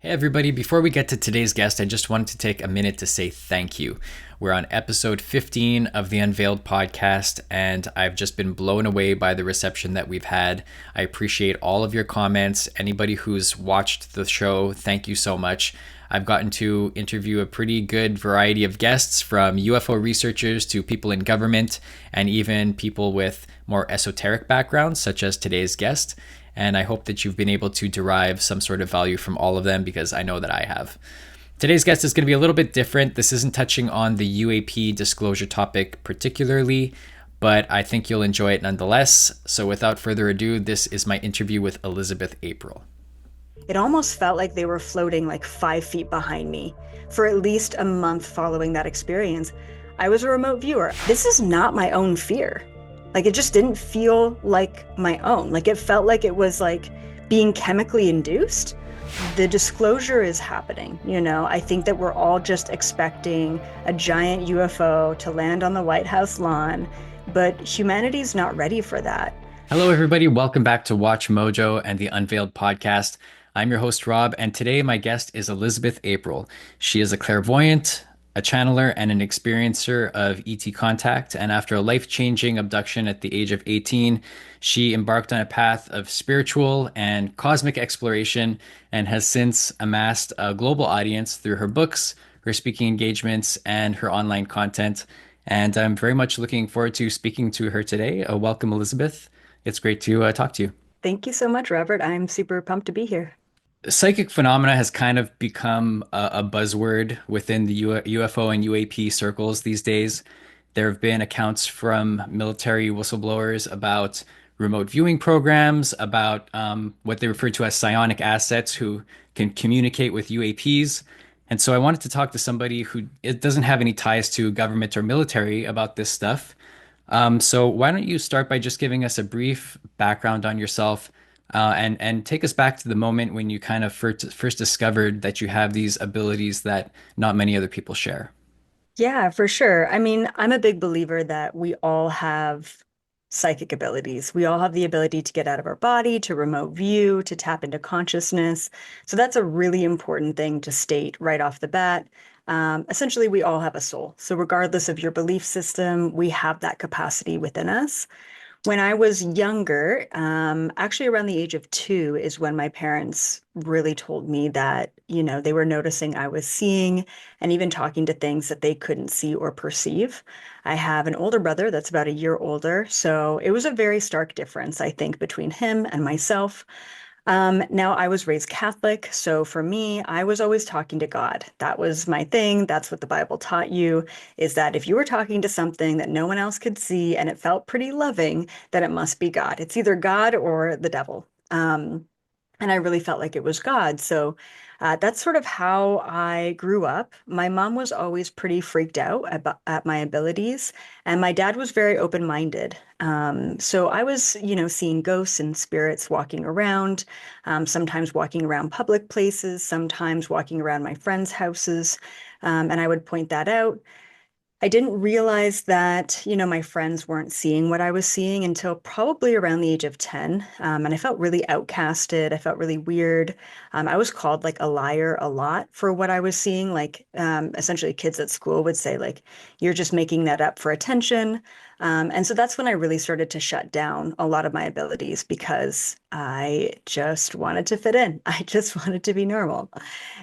Hey everybody, before we get to today's guest, I just wanted to take a minute to say thank you. We're on episode 15 of the Unveiled podcast, and I've just been blown away by the reception that we've had. I appreciate all of your comments. Anybody who's watched the show, thank you so much. I've gotten to interview a pretty good variety of guests, from UFO researchers to people in government, and even people with more esoteric backgrounds, such as today's guest. And I hope that you've been able to derive some sort of value from all of them, because I know that I have. Today's guest is going to be a little bit different. This isn't touching on the UAP disclosure topic particularly, but I think you'll enjoy it nonetheless. So without further ado, this is my interview with Elizabeth April. It almost felt like they were floating like 5 feet behind me. For at least a month following that experience, I was a remote viewer. This is not my own fear. Like, it just didn't feel like my own. Like, it felt like it was like being chemically induced. The disclosure is happening. I think that we're all just expecting a giant UFO to land on the White House lawn, but humanity's not ready for that. Hello, everybody. Welcome back to Watch Mojo and the Unveiled podcast. I'm your host, Rob, and today my guest is Elizabeth April. She is a clairvoyant, a channeler, and an experiencer of ET contact. And after a life-changing abduction at the age of 18, she embarked on a path of spiritual and cosmic exploration and has since amassed a global audience through her books, her speaking engagements, and her online content. And I'm very much looking forward to speaking to her today. Welcome, Elizabeth. It's great to talk to you. Thank you so much, Robert. I'm super pumped to be here. Psychic phenomena has kind of become a buzzword within the UFO and UAP circles these days. There have been accounts from military whistleblowers about remote viewing programs, about what they refer to as psionic assets who can communicate with UAPs. And so I wanted to talk to somebody who it doesn't have any ties to government or military about this stuff. So why don't you start by just giving us a brief background on yourself, and take us back to the moment when you kind of first discovered that you have these abilities that not many other people share. Yeah, for sure. I mean, I'm a big believer that we all have psychic abilities. We all have the ability to get out of our body, to remote view, to tap into consciousness. So that's a really important thing to state right off the bat. Essentially, we all have a soul. So regardless of your belief system, we have that capacity within us. When I was younger, actually around the age of 2 is when my parents really told me that, they were noticing I was seeing and even talking to things that they couldn't see or perceive. I have an older brother that's about a year older, so it was a very stark difference, I think, between him and myself. Now, I was raised Catholic, so for me, I was always talking to God. That was my thing. That's what the Bible taught you, is that if you were talking to something that no one else could see and it felt pretty loving, then it must be God. It's either God or the devil. And I really felt like it was God. So that's sort of how I grew up. My mom was always pretty freaked out at my abilities, and my dad was very open-minded. So I was, seeing ghosts and spirits walking around, sometimes walking around public places, sometimes walking around my friends' houses, and I would point that out. I didn't realize that, my friends weren't seeing what I was seeing until probably around the age of 10. And I felt really outcasted. I felt really weird. I was called like a liar a lot for what I was seeing. Like, essentially, kids at school would say, like, you're just making that up for attention. And so that's when I really started to shut down a lot of my abilities because I just wanted to fit in. I just wanted to be normal.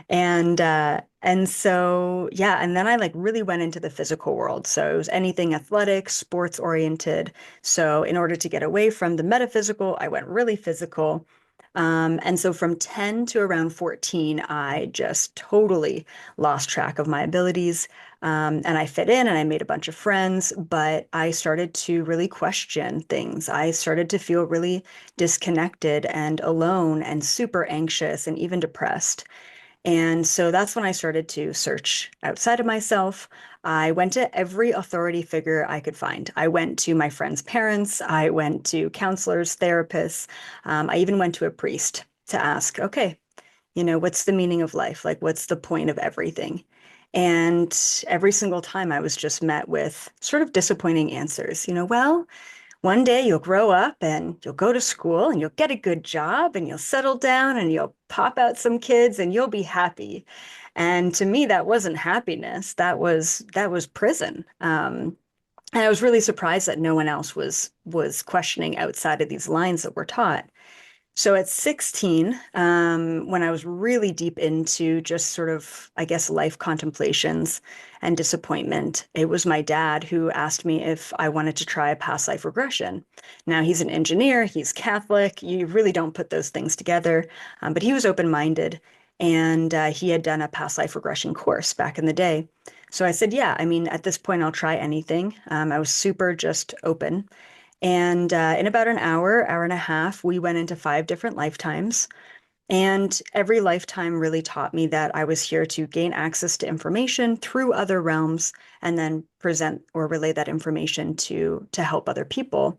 And so, yeah, and then I like really went into the physical world. So it was anything athletic, sports oriented. So in order to get away from the metaphysical, I went really physical. And so from 10 to around 14, I just totally lost track of my abilities. And I fit in and I made a bunch of friends, but I started to really question things. I started to feel really disconnected and alone and super anxious and even depressed. And so that's when I started to search outside of myself. I went to every authority figure I could find. I went to my friends' parents. I went to counselors, therapists. I even went to a priest to ask, okay, what's the meaning of life? Like, what's the point of everything? And every single time I was just met with sort of disappointing answers. Well, one day you'll grow up and you'll go to school and you'll get a good job and you'll settle down and you'll pop out some kids and you'll be happy. And to me, that wasn't happiness. That was prison. And I was really surprised that no one else was questioning outside of these lines that were taught. So at 16, when I was really deep into just sort of, I guess, life contemplations and disappointment, it was my dad who asked me if I wanted to try a past life regression. Now, he's an engineer, he's Catholic. You really don't put those things together, but he was open-minded and he had done a past life regression course back in the day. So I said, yeah, I mean, at this point, I'll try anything. I was super just open. And in about an hour, hour and a half, we went into 5 different lifetimes. And every lifetime really taught me that I was here to gain access to information through other realms and then present or relay that information to help other people.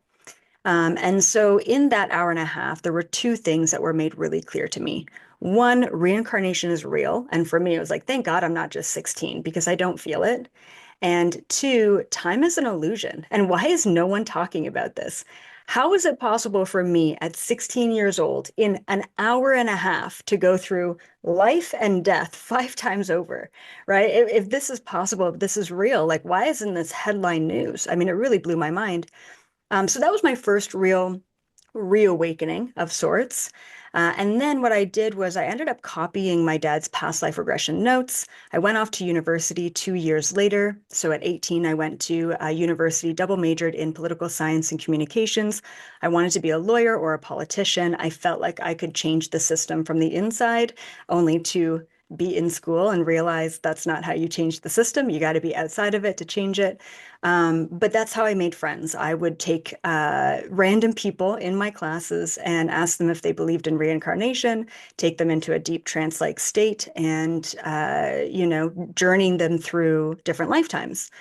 And so in that hour and a half, there were 2 things that were made really clear to me. One, reincarnation is real. And for me, it was like, thank God I'm not just 16 because I don't feel it. And 2, time is an illusion. And why is no one talking about this? How is it possible for me at 16 years old in an hour and a half to go through life and death 5 times over, right? If this is possible, if this is real, like why isn't this headline news? I mean, it really blew my mind. So that was my first real reawakening of sorts. And then what I did was I ended up copying my dad's past life regression notes. I went off to university 2 years later. So at 18, I went to university, double majored in political science and communications. I wanted to be a lawyer or a politician. I felt like I could change the system from the inside, only to be in school and realize that's not how you change the system. You got to be outside of it to change it. But that's how I made friends. I would take random people in my classes and ask them if they believed in reincarnation, take them into a deep trance-like state, and journeying them through different lifetimes.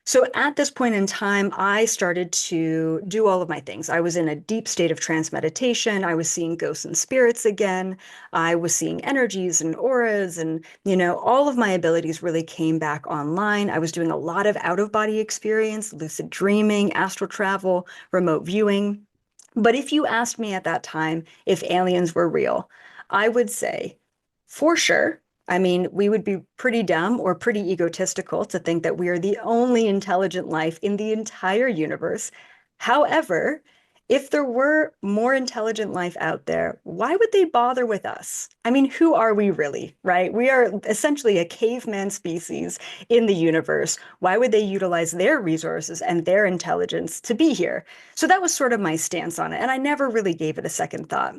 So at this point in time, I started to do all of my things. I was in a deep state of trance meditation. I was seeing ghosts and spirits again. I was seeing energies and auras, and all of my abilities really came back online. I was doing a lot of out-of-body experience, lucid dreaming, astral travel, remote viewing. But if you asked me at that time if aliens were real, I would say for sure. I mean, we would be pretty dumb or pretty egotistical to think that we are the only intelligent life in the entire universe. However, if there were more intelligent life out there, why would they bother with us? I mean, who are we really, right? We are essentially a caveman species in the universe. Why would they utilize their resources and their intelligence to be here? So that was sort of my stance on it. And I never really gave it a second thought.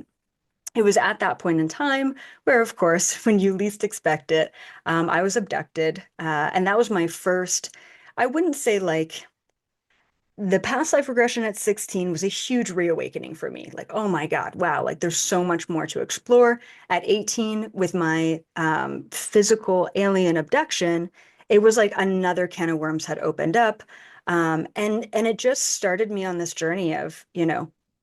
It was at that point in time where, of course, when you least expect it, I was abducted. And that was my first, I wouldn't say like the past life regression at 16 was a huge reawakening for me. Like, oh my God, wow, like there's so much more to explore. At 18, with my physical alien abduction, it was like another can of worms had opened up. And it just started me on this journey of,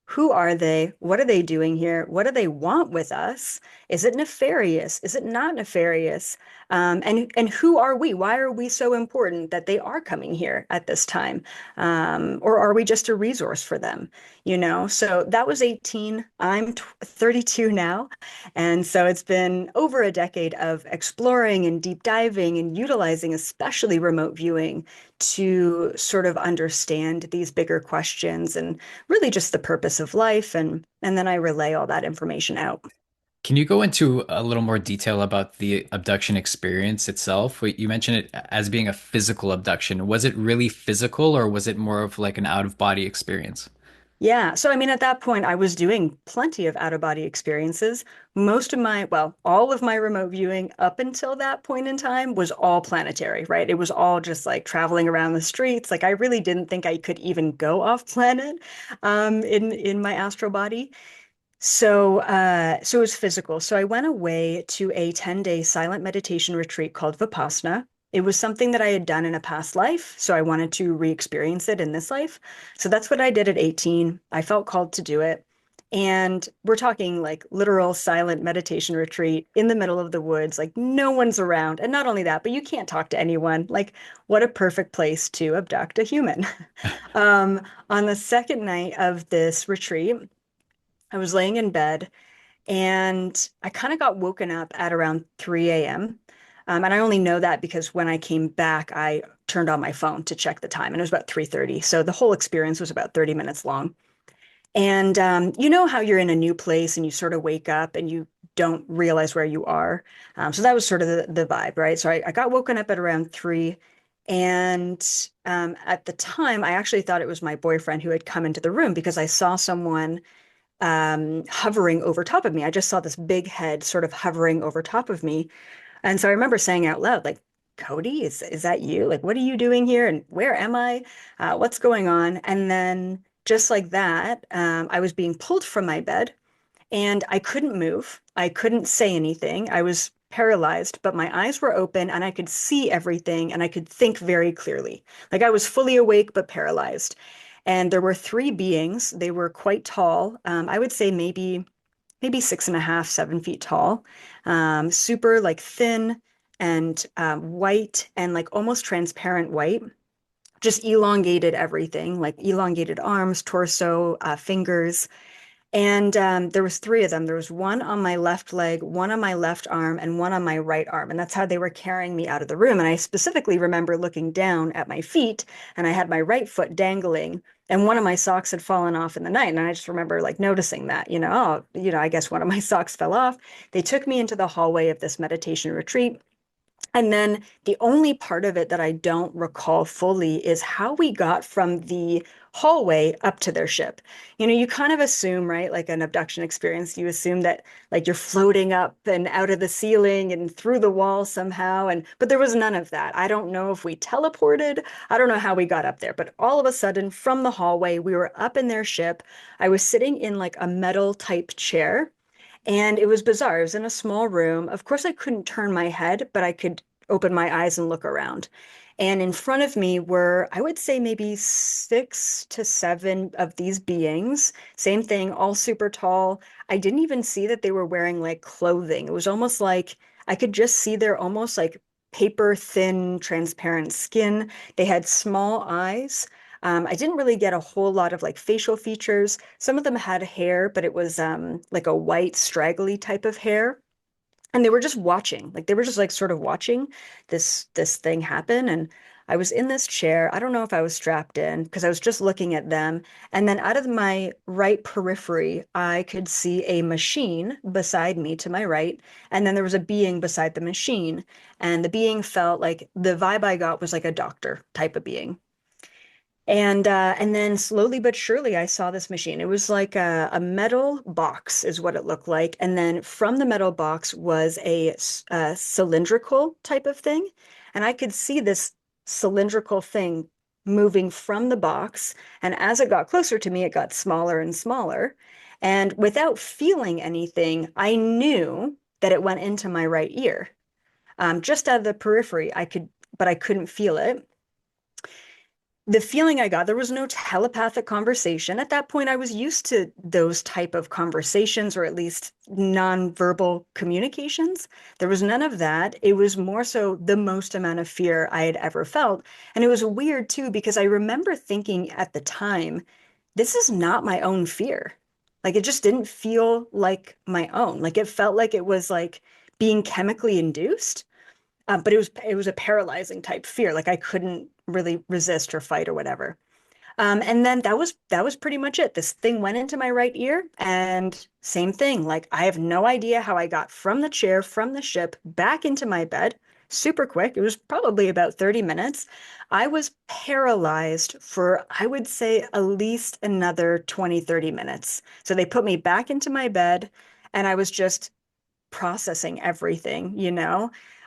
who are they? What are they doing here? What do they want with us? Is it nefarious? Is it not nefarious? And who are we? Why are we so important that they are coming here at this time? Or are we just a resource for them? So that was 18. I'm 32 now. And so it's been over a decade of exploring and deep diving and utilizing, especially remote viewing, to sort of understand these bigger questions and really just the purpose of life. And then I relay all that information out. Can you go into a little more detail about the abduction experience itself? You mentioned it as being a physical abduction. Was it really physical or was it more of like an out of body experience? Yeah. So, I mean, at that point, I was doing plenty of out-of-body experiences. All of my remote viewing up until that point in time was all planetary, right? It was all just like traveling around the streets. Like I really didn't think I could even go off planet in my astral body. So it was physical. So I went away to a 10-day silent meditation retreat called Vipassana. It was something that I had done in a past life, so I wanted to re-experience it in this life. So that's what I did at 18. I felt called to do it. And we're talking like literal silent meditation retreat in the middle of the woods, like no one's around. And not only that, but you can't talk to anyone. Like, what a perfect place to abduct a human. Um, on the second night of this retreat, I was laying in bed and I kind of got woken up at around 3 a.m. And I only know that because when I came back, I turned on my phone to check the time and it was about 3:30. So the whole experience was about 30 minutes long. And you know how you're in a new place and you sort of wake up and you don't realize where you are. So that was sort of the vibe, right? So I got woken up at around 3. And at the time, I actually thought it was my boyfriend who had come into the room because I saw someone hovering over top of me. I just saw this big head sort of hovering over top of me. And so I remember saying out loud, like, Cody, is that you? Like, what are you doing here? And where am I? What's going on? And then just like that, I was being pulled from my bed and I couldn't move. I couldn't say anything. I was paralyzed, but my eyes were open and I could see everything and I could think very clearly. Like I was fully awake, but paralyzed. And there were three beings. They were quite tall. I would say maybe 6.5, 7 feet tall, super like thin and white and like almost transparent white, just elongated everything, like elongated arms, torso, fingers. And there was three of them. There was one on my left leg, one on my left arm, and one on my right arm. And that's how they were carrying me out of the room. And I specifically remember looking down at my feet, and I had my right foot dangling, and one of my socks had fallen off in the night. And I just remember like noticing that, I guess one of my socks fell off. They took me into the hallway of this meditation retreat. And then the only part of it that I don't recall fully is how we got from the hallway up to their ship. You kind of assume, right, like an abduction experience, you assume that like you're floating up and out of the ceiling and through the wall somehow. But there was none of that. I don't know if we teleported. I don't know how we got up there, but all of a sudden from the hallway, we were up in their ship. I was sitting in like a metal type chair. And it was bizarre. It was in a small room. Of course, I couldn't turn my head, but I could open my eyes and look around. And in front of me were, I would say, maybe 6 to 7 of these beings. Same thing, all super tall. I didn't even see that they were wearing like clothing. It was almost like I could just see their almost like paper thin, transparent skin. They had small eyes. I didn't really get a whole lot of like facial features. Some of them had hair, but it was like a white, straggly type of hair. And they were just watching, like they were just like sort of watching this thing happen. And I was in this chair. I don't know if I was strapped in because I was just looking at them. And then out of my right periphery, I could see a machine beside me to my right. And then there was a being beside the machine. And the being felt like the vibe I got was like a doctor type of being. And then slowly but surely I saw this machine. It was like a metal box is what it looked like. And then from the metal box was a cylindrical type of thing. And I could see this cylindrical thing moving from the box. And as it got closer to me, it got smaller and smaller. And without feeling anything, I knew that it went into my right ear. Just out of the periphery, but I couldn't feel it. The feeling I got, there was no telepathic conversation. At that point, I was used to those type of conversations, or at least nonverbal communications. There was none of that. It was more so the most amount of fear I had ever felt. And it was weird too, because I remember thinking at the time, this is not my own fear. Like it just didn't feel like my own. Like it felt like it was like being chemically induced. But it was a paralyzing type fear. Like I couldn't really resist or fight or whatever. And then that was pretty much it. This thing went into my right ear, and same thing. Like I have no idea how I got from the chair, from the ship, back into my bed. Super quick. It was probably about 30 minutes. I was paralyzed for, I would say, at least another 20, 30 minutes. So they put me back into my bed, and I was just processing everything.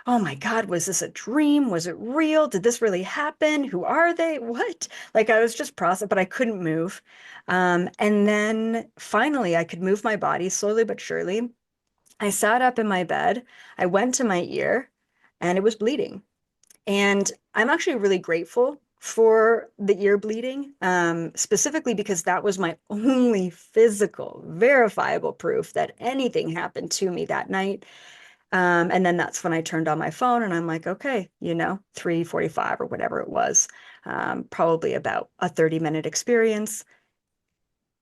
Oh my God, was this a dream? Was it real? Did this really happen? Who are they? What? Like I was just processing, but I couldn't move. And then finally I could move my body slowly but surely. I sat up in my bed. I went to my ear and it was bleeding. And I'm actually really grateful for the ear bleeding, specifically because that was my only physical, verifiable proof that anything happened to me that night. And then that's when I turned on my phone and I'm like, okay, 3:45 or whatever it was, probably about a 30-minute experience.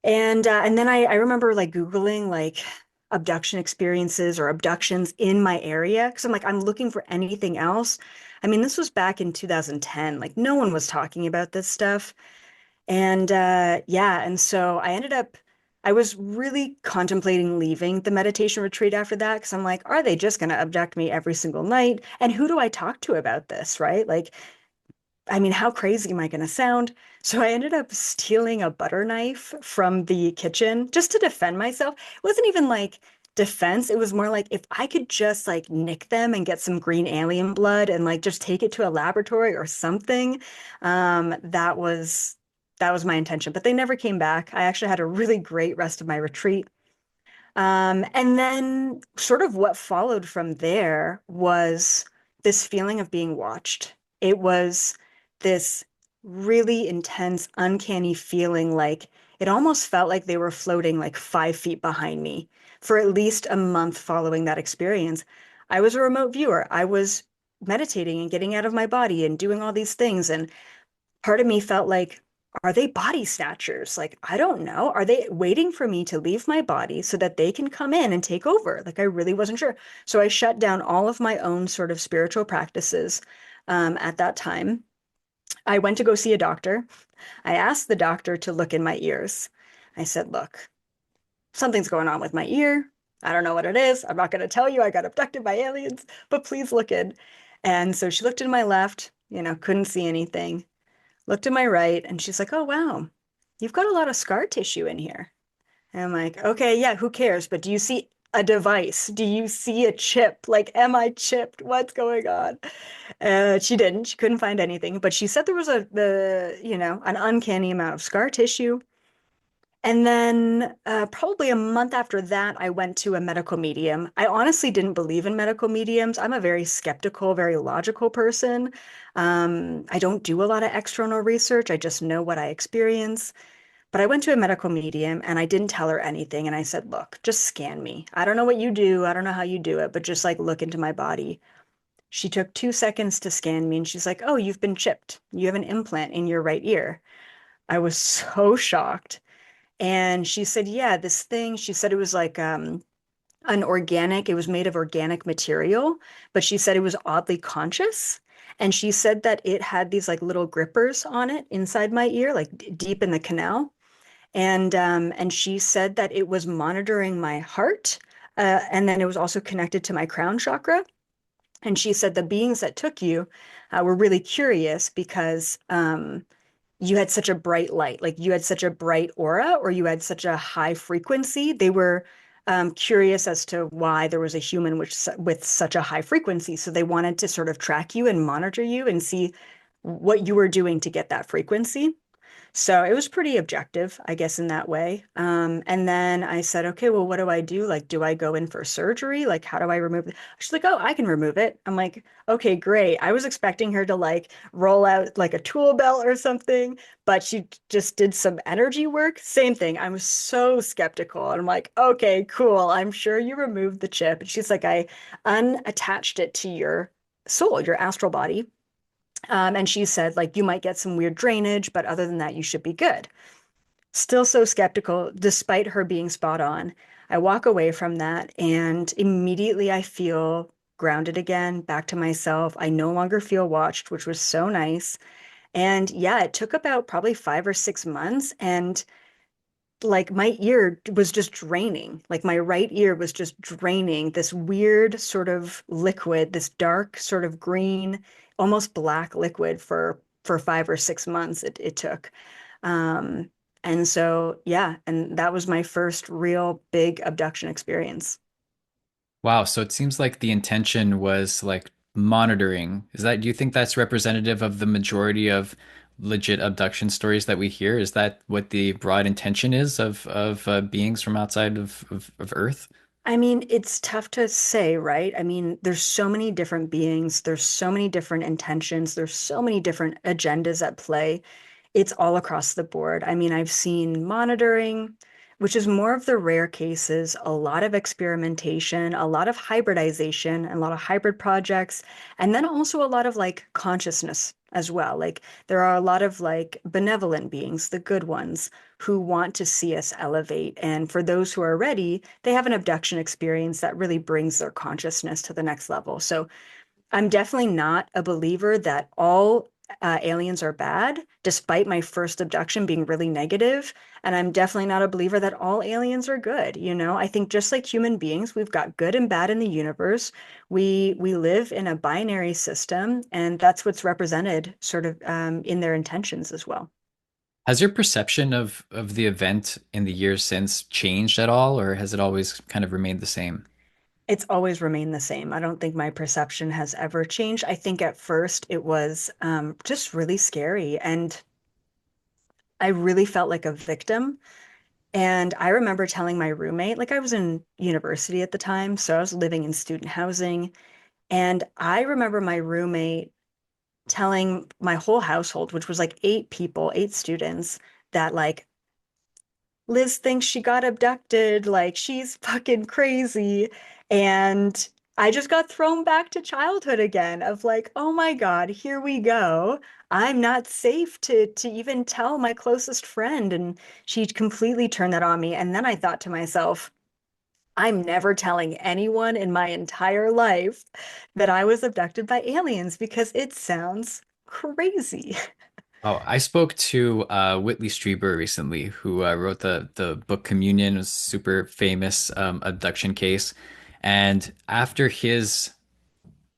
And then I remember like Googling like abduction experiences or abductions in my area because I'm like, I'm looking for anything else. I mean, this was back in 2010. Like no one was talking about this stuff. And yeah, and so I was really contemplating leaving the meditation retreat after that because I'm like, are they just going to abduct me every single night? And who do I talk to about this, right? Like, I mean, how crazy am I going to sound? So I ended up stealing a butter knife from the kitchen just to defend myself. It wasn't even like defense. It was more like if I could just like nick them and get some green alien blood and like just take it to a laboratory or something, that was my intention. But they never came back. I actually had a really great rest of my retreat. And then sort of what followed from there was this feeling of being watched. It was this really intense, uncanny feeling like it almost felt like they were floating like 5 feet behind me for at least a month following that experience. I was a remote viewer. I was meditating and getting out of my body and doing all these things. And part of me felt like, are they body snatchers? Like, I don't know. Are they waiting for me to leave my body so that they can come in and take over? Like, I really wasn't sure. So I shut down all of my own sort of spiritual practices at that time. I went to go see a doctor. I asked the doctor to look in my ears. I said, look, something's going on with my ear. I don't know what it is. I'm not going to tell you I got abducted by aliens, but please look in. And so she looked in my left, couldn't see anything. Looked to my right, and she's like, "Oh, wow, you've got a lot of scar tissue in here." And I'm like, "Okay, yeah, who cares? But do you see a device? Do you see a chip? Like, am I chipped? What's going on?" She didn't. She couldn't find anything, but she said there was an uncanny amount of scar tissue. And then probably a month after that, I went to a medical medium. I honestly didn't believe in medical mediums. I'm a very skeptical, very logical person. I don't do a lot of external research. I just know what I experience. But I went to a medical medium and I didn't tell her anything. And I said, look, just scan me. I don't know what you do. I don't know how you do it, but just like look into my body. She took 2 seconds to scan me and she's like, oh, you've been chipped. You have an implant in your right ear. I was so shocked. And she said, yeah, this thing, she said it was like it was made of organic material, but she said it was oddly conscious. And she said that it had these like little grippers on it inside my ear, like deep in the canal. And she said that it was monitoring my heart. And then it was also connected to my crown chakra. And she said the beings that took you were really curious because you had such a bright light, like you had such a bright aura, or you had such a high frequency. They were curious as to why there was a human with such a high frequency. So they wanted to sort of track you and monitor you and see what you were doing to get that frequency. So it was pretty objective, I guess, in that way. And then I said, okay, well, what do I do? Like, do I go in for surgery? Like, how do I remove it? She's like, oh, I can remove it. I'm like, okay, great. I was expecting her to like roll out like a tool belt or something, but she just did some energy work. Same thing. I was so skeptical. And I'm like, okay, cool. I'm sure you removed the chip. And she's like, I unattached it to your soul, your astral body. And she said, like, you might get some weird drainage, but other than that, you should be good. Still so skeptical, despite her being spot on. I walk away from that, and immediately I feel grounded again, back to myself. I no longer feel watched, which was so nice. And yeah, it took about probably 5 or 6 months. And like my ear was just draining. Like my right ear was just draining this weird sort of liquid, this dark sort of green, almost black liquid for 5 or 6 months it took. Um, and so yeah, and that was my first real big abduction experience. Wow, so it seems like the intention was like monitoring. Do you think that's representative of the majority of legit abduction stories that we hear? Is that what the broad intention is of beings from outside of Earth? I mean, it's tough to say, right? I mean, there's so many different beings, there's so many different intentions, there's so many different agendas at play. It's all across the board. I mean, I've seen monitoring, which is more of the rare cases, a lot of experimentation, a lot of hybridization, and a lot of hybrid projects, and then also a lot of like consciousness as well. Like there are a lot of like benevolent beings, the good ones, who want to see us elevate. And for those who are ready, they have an abduction experience that really brings their consciousness to the next level. So I'm definitely not a believer that all aliens are bad, despite my first abduction being really negative. And I'm definitely not a believer that all aliens are good. You know, I think just like human beings, we've got good and bad in the universe. We live in a binary system, and that's what's represented sort of in their intentions as well. Has your perception of the event in the years since changed at all, or has it always kind of remained the same? It's always remained the same. I don't think my perception has ever changed. I think at first it was just really scary, and I really felt like a victim. And I remember telling my roommate, like I was in university at the time, so I was living in student housing. And I remember my roommate telling my whole household, which was like 8 people, 8 students, that like Liz thinks she got abducted, like she's fucking crazy. And I just got thrown back to childhood again of like, oh my God, here we go. I'm not safe to even tell my closest friend. And she completely turned that on me. And then I thought to myself, I'm never telling anyone in my entire life that I was abducted by aliens because it sounds crazy. Oh, I spoke to Whitley Strieber recently, who wrote the book Communion, a super famous abduction case. And after his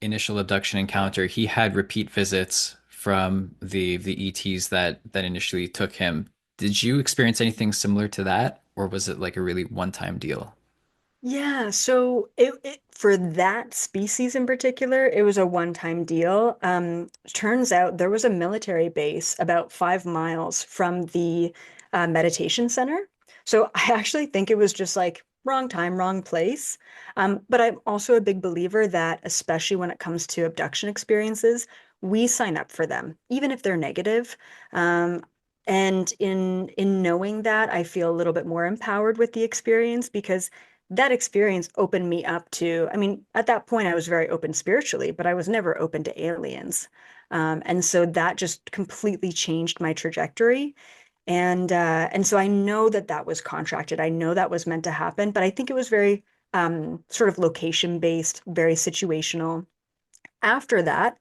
initial abduction encounter, he had repeat visits from the ETs that initially took him. Did you experience anything similar to that, or was it like a really one-time deal? Yeah, so for that species in particular, it was a one-time deal. Turns out there was a military base about 5 miles from the meditation center. So I actually think it was just like wrong time, wrong place. But I'm also a big believer that, especially when it comes to abduction experiences, we sign up for them, even if they're negative. Um, and in knowing that, I feel a little bit more empowered with the experience because that experience opened me up to, I mean, at that point, I was very open spiritually, but I was never open to aliens. And so that just completely changed my trajectory. And so I know that that was contracted. I know that was meant to happen, but I think it was very sort of location based, very situational. After that,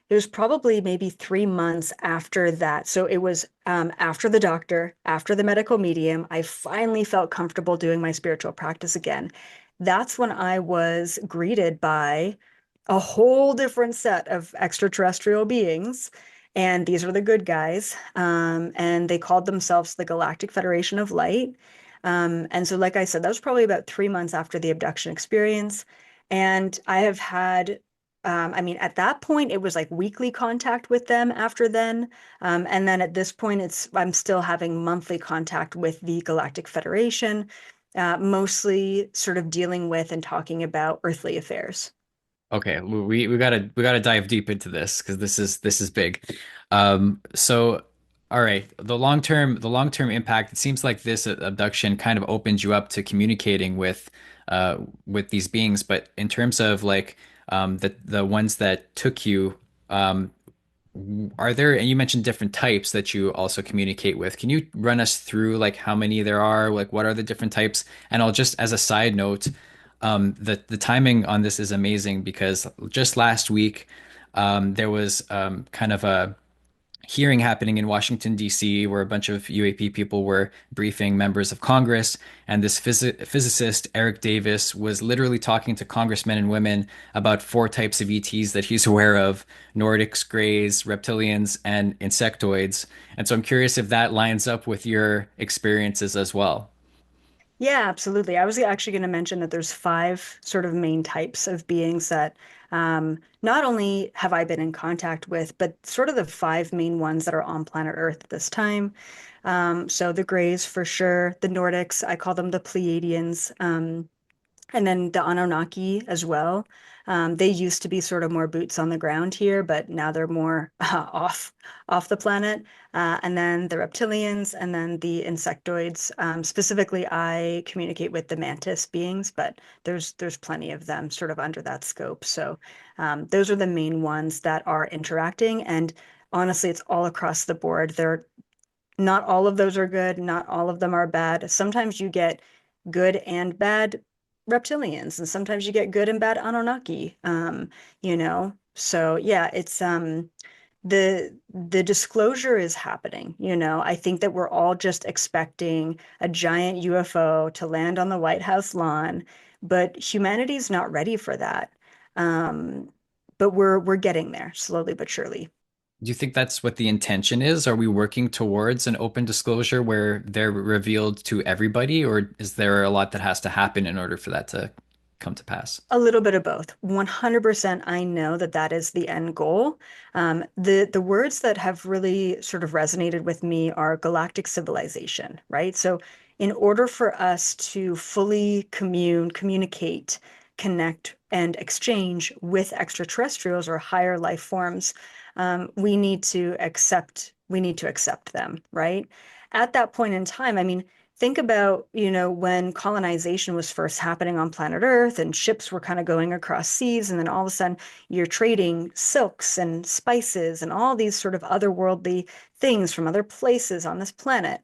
it was probably maybe 3 months after that. So it was after the doctor, after the medical medium, I finally felt comfortable doing my spiritual practice again. That's when I was greeted by a whole different set of extraterrestrial beings. And these are the good guys. And they called themselves the Galactic Federation of Light. And so, like I said, that was probably about 3 months after the abduction experience. And I have had I mean, at that point, it was like weekly contact with them after then. And then at this point, I'm still having monthly contact with the Galactic Federation, mostly sort of dealing with and talking about earthly affairs. Okay, we gotta dive deep into this because this is big. So, all right, the long term impact. It seems like this abduction kind of opens you up to communicating with these beings. But in terms of like the ones that took you, um, are there? And you mentioned different types that you also communicate with. Can you run us through like how many there are? Like what are the different types? And I'll just as a side note. The timing on this is amazing because just last week there was kind of a hearing happening in Washington, D.C., where a bunch of UAP people were briefing members of Congress. And this physicist, Eric Davis, was literally talking to congressmen and women about 4 types of ETs that he's aware of: Nordics, Greys, reptilians, and insectoids. And so I'm curious if that lines up with your experiences as well. Yeah, absolutely. I was actually going to mention that there's 5 sort of main types of beings that not only have I been in contact with, but sort of the 5 main ones that are on planet Earth at this time. So the Greys for sure, the Nordics, I call them the Pleiadians. And then the Anunnaki as well. They used to be sort of more boots on the ground here, but now they're more off the planet. And then the reptilians, and then the insectoids. Specifically, I communicate with the mantis beings, but there's plenty of them sort of under that scope. So those are the main ones that are interacting. And honestly, it's all across the board. They're not all of those are good, not all of them are bad. Sometimes you get good and bad reptilians, and sometimes you get good and bad Anunnaki. So yeah, it's the disclosure is happening, you know. I think that we're all just expecting a giant UFO to land on the White House lawn, but humanity's not ready for that. Um, but we're getting there slowly but surely. Do you think that's what the intention is? Are we working towards an open disclosure where they're revealed to everybody, or is there a lot that has to happen in order for that to come to pass? A little bit of both. 100% I know that that is the end goal. The words that have really sort of resonated with me are galactic civilization, right? So in order for us to fully communicate, connect, and exchange with extraterrestrials or higher life forms, we need to accept them, right? At that point in time, I mean, think about, when colonization was first happening on planet Earth and ships were kind of going across seas, and then all of a sudden you're trading silks and spices and all these sort of otherworldly things from other places on this planet.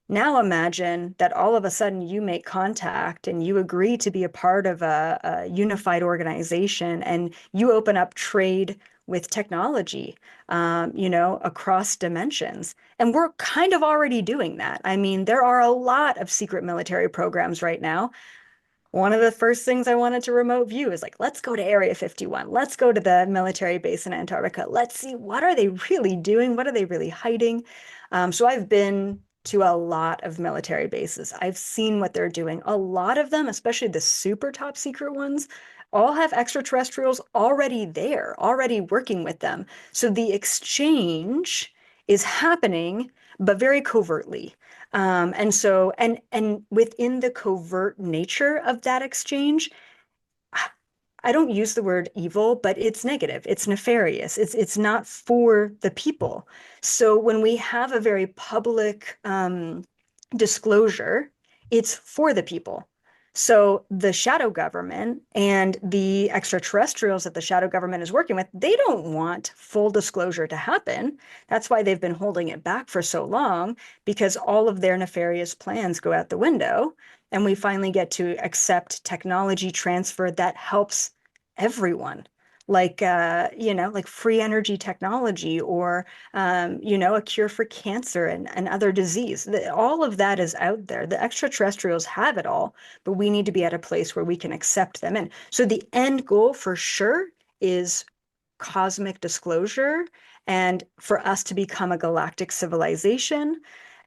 Now imagine that all of a sudden you make contact and you agree to be a part of a unified organization, and you open up trade with technology, across dimensions. And we're kind of already doing that. I mean, there are a lot of secret military programs right now. One of the first things I wanted to remote view is like, let's go to Area 51. Let's go to the military base in Antarctica. Let's see, what are they really doing? What are they really hiding? So I've been to a lot of military bases. I've seen what they're doing. A lot of them, especially the super top secret ones, all have extraterrestrials already there, already working with them. So the exchange is happening, but very covertly. And within the covert nature of that exchange, I don't use the word evil, but it's negative. It's nefarious. It's not for the people. So when we have a very public disclosure, it's for the people. So the shadow government and the extraterrestrials that the shadow government is working with, they don't want full disclosure to happen. That's why they've been holding it back for so long, because all of their nefarious plans go out the window. And we finally get to accept technology transfer that helps everyone. Like free energy technology, or a cure for cancer and other disease. All of that is out there. The extraterrestrials have it all, but we need to be at a place where we can accept them in. So the end goal for sure is cosmic disclosure, and for us to become a galactic civilization.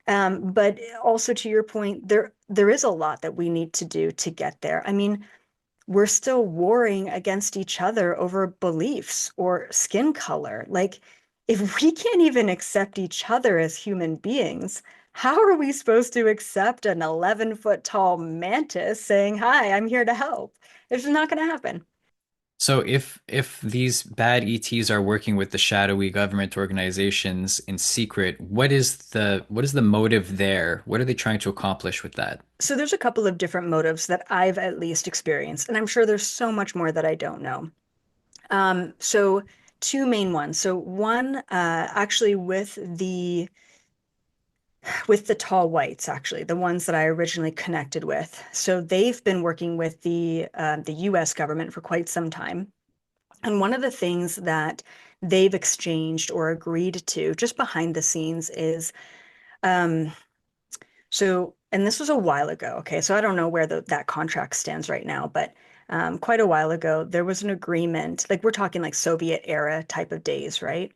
But also, to your point, there is a lot that we need to do to get there. I mean, we're still warring against each other over beliefs or skin color. Like, if we can't even accept each other as human beings, how are we supposed to accept an 11-foot tall mantis saying, "Hi, I'm here to help"? It's just not going to happen. So if these bad ETs are working with the shadowy government organizations in secret, what is the motive there? What are they trying to accomplish with that? So there's a couple of different motives that I've at least experienced, and I'm sure there's so much more that I don't know. So two main ones. So one, actually with the tall whites, actually, the ones that I originally connected with. So they've been working with the U.S. government for quite some time. And one of the things that they've exchanged or agreed to just behind the scenes is um, and this was a while ago. Okay, so I don't know where that contract stands right now, but quite a while ago, there was an agreement. Like, we're talking like Soviet era type of days, right?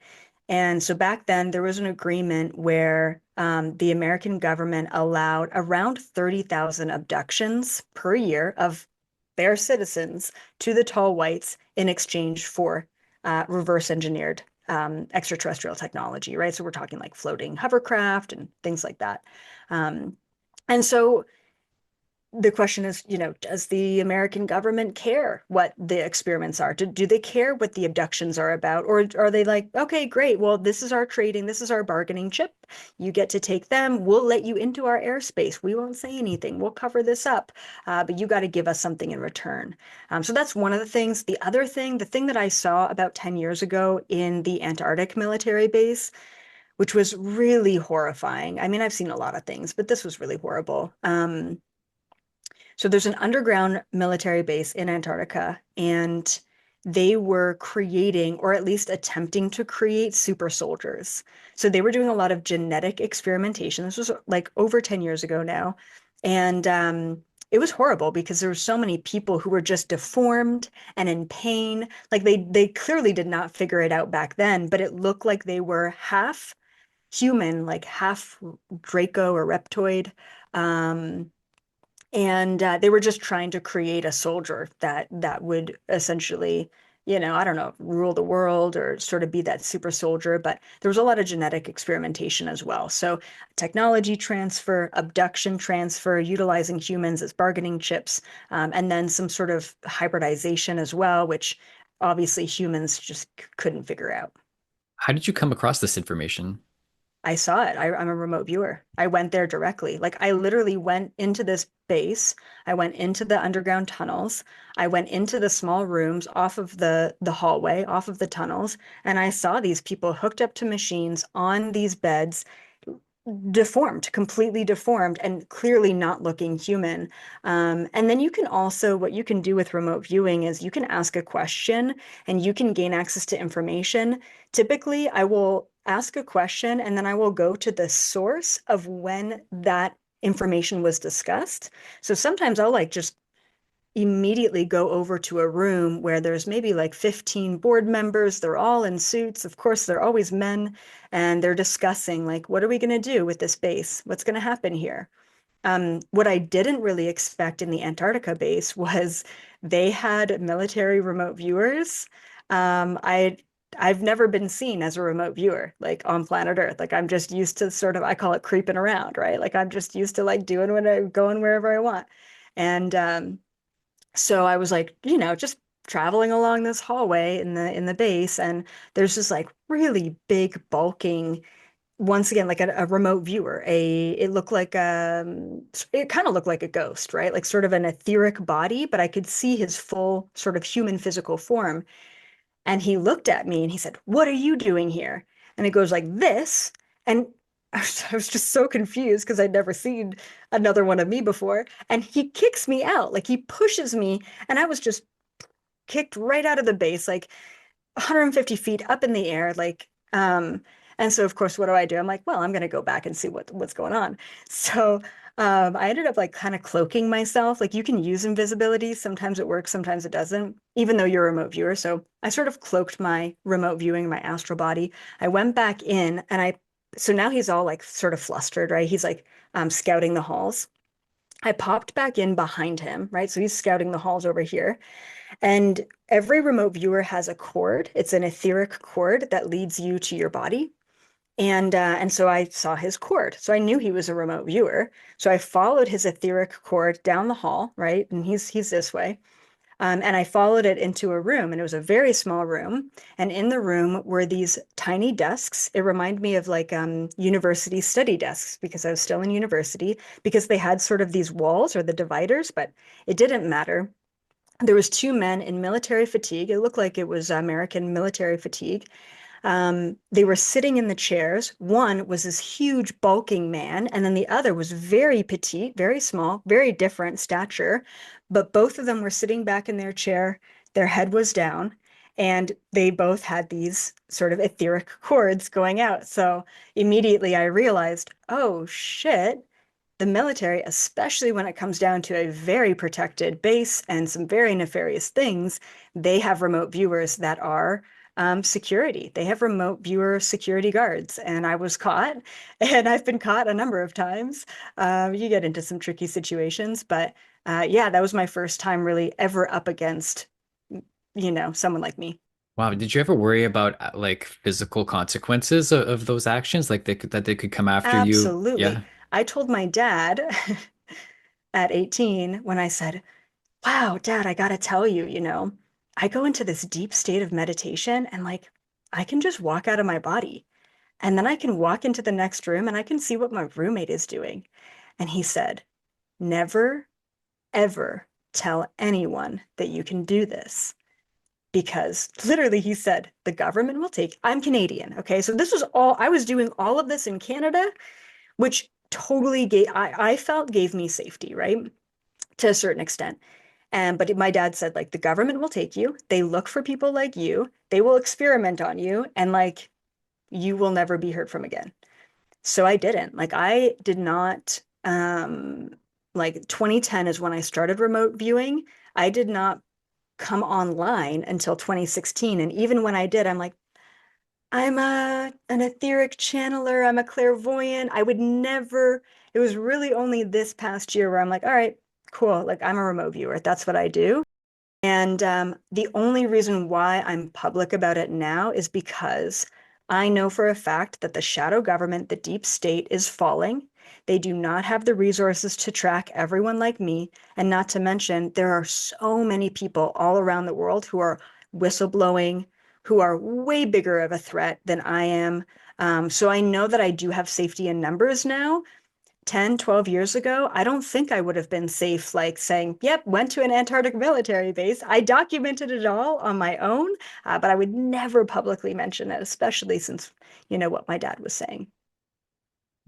And so back then, there was an agreement where the American government allowed around 30,000 abductions per year of their citizens to the tall whites in exchange for reverse engineered extraterrestrial technology, right? So we're talking like floating hovercraft and things like that. Um, and so the question is, does the American government care what the experiments are? Do they care what the abductions are about? Or are they like, okay, great, well, this is our trading, this is our bargaining chip. You get to take them. We'll let you into our airspace. We won't say anything. We'll cover this up, but you got to give us something in return. So that's one of the things. The other thing, the thing that I saw about 10 years ago in the Antarctic military base, which was really horrifying. I mean, I've seen a lot of things, but this was really horrible. So there's an underground military base in Antarctica, and they were creating, or at least attempting to create, super soldiers. So they were doing a lot of genetic experimentation. This was like over 10 years ago now. And it was horrible because there were so many people who were just deformed and in pain. Like they clearly did not figure it out back then, but it looked like they were half human, like half Draco or Reptoid. Um, and they were just trying to create a soldier that would essentially, I don't know, rule the world or sort of be that super soldier. But there was a lot of genetic experimentation as well. So technology transfer, abduction transfer, utilizing humans as bargaining chips, and then some sort of hybridization as well, which obviously humans just couldn't figure out. How did you come across this information? I saw it. I'm a remote viewer. I went there directly. Like I literally went into this base. I went into the underground tunnels. I went into the small rooms off of the hallway, off of the tunnels, and I saw these people hooked up to machines on these beds, deformed, completely deformed, and clearly not looking human. And then you can also, what you can do with remote viewing is you can ask a question and you can gain access to information. Typically, I will ask a question and then I will go to the source of when that information was discussed. So sometimes I'll like just immediately go over to a room where there's maybe like 15 board members. They're all in suits. Of course, they're always men, and they're discussing like, what are we going to do with this base? What's going to happen here? What I didn't really expect in the Antarctica base was they had military remote viewers. I've never been seen as a remote viewer, like on planet Earth. Like I'm just used to sort of, I call it creeping around, right? Like I'm just used to like doing what I going wherever I want. And so I was like, just traveling along this hallway in the base, and there's this like really big bulking, once again, like a remote viewer. It looked like it kind of looked like a ghost, right? Like sort of an etheric body, but I could see his full sort of human physical form. And he looked at me and he said, "What are you doing here?" And it goes like this. And I was just so confused because I'd never seen another one of me before. And he kicks me out, like he pushes me. And I was just kicked right out of the base, like 150 feet up in the air. And so of course, what do? I'm like, well, I'm gonna go back and see what's going on. So I ended up like kind of cloaking myself. Like you can use invisibility. Sometimes it works, sometimes it doesn't, even though you're a remote viewer. So I sort of cloaked my remote viewing, my astral body. I went back in and so now he's all like sort of flustered, right? He's like scouting the halls. I popped back in behind him, right? So he's scouting the halls over here. And every remote viewer has a cord. It's an etheric cord that leads you to your body. And so I saw his cord. So I knew he was a remote viewer. So I followed his etheric cord down the hall, right? And he's this way. And I followed it into a room, and it was a very small room. And in the room were these tiny desks. It reminded me of like university study desks because I was still in university, because they had sort of these walls or the dividers, but it didn't matter. There was two men in military fatigue. It looked like it was American military fatigue. They were sitting in the chairs. One was this huge, bulking man, and then the other was very petite, very small, very different stature. But both of them were sitting back in their chair. Their head was down, and they both had these sort of etheric cords going out. So immediately I realized, oh shit, the military, especially when it comes down to a very protected base and some very nefarious things, they have remote viewers that are security. They have remote viewer security guards, and I was caught, and I've been caught a number of times. You get into some tricky situations, but yeah, that was my first time really ever up against, someone like me. Wow, did you ever worry about like physical consequences of those actions? Like that they could come after you? Absolutely. Yeah. I told my dad, at 18 when I said, wow, Dad, I gotta tell you, I go into this deep state of meditation and like I can just walk out of my body. And then I can walk into the next room and I can see what my roommate is doing. And he said, never, ever tell anyone that you can do this. Because literally, he said, the government will take, I'm Canadian. Okay. So this was all, I was doing all of this in Canada, which totally I felt gave me safety, right? To a certain extent. But my dad said, like, the government will take you. They look for people like you. They will experiment on you. And like, you will never be heard from again. So I didn't. Like I did not like 2010 is when I started remote viewing. I did not come online until 2016. And even when I did, I'm like, I'm an etheric channeler, I'm a clairvoyant. I would never, it was really only this past year where I'm like, all right, cool. Like I'm a remote viewer. That's what I do. And the only reason why I'm public about it now is because I know for a fact that the shadow government, the deep state, is falling. They do not have the resources to track everyone like me. And not to mention, there are so many people all around the world who are whistleblowing, who are way bigger of a threat than I am. So I know that I do have safety in numbers now. 10, 12 years ago, I don't think I would have been safe, like saying, yep, went to an Antarctic military base. I documented it all on my own, but I would never publicly mention it, especially since what my dad was saying.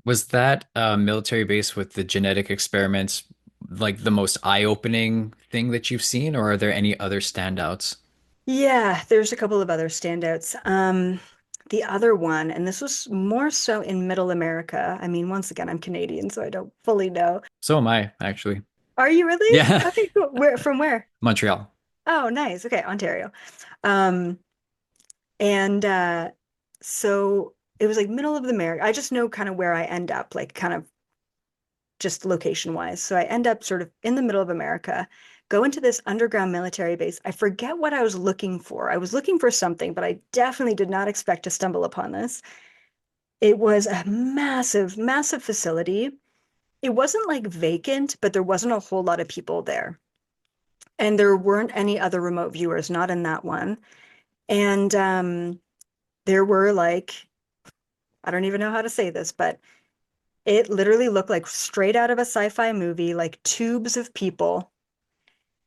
Was that military base with the genetic experiments like the most eye-opening thing that you've seen, or are there any other standouts? Yeah, there's a couple of other standouts. The other one, and this was more so in Middle America. I mean, once again, I'm Canadian, so I don't fully know. So am I, actually. Are you really? Yeah. Okay, cool. Where from where? Montreal. Oh, nice. Okay, Ontario. Um, And so it was like middle of the America. I just know kind of where I end up, like kind of just location wise. So I end up sort of in the middle of America, go into this underground military base. I forget what I was looking for. I was looking for something, but I definitely did not expect to stumble upon this. It was a massive, massive facility. It wasn't like vacant, but there wasn't a whole lot of people there. And there weren't any other remote viewers, not in that one. And there were like I don't even know how to say this, but it literally looked like straight out of a sci-fi movie, like tubes of people,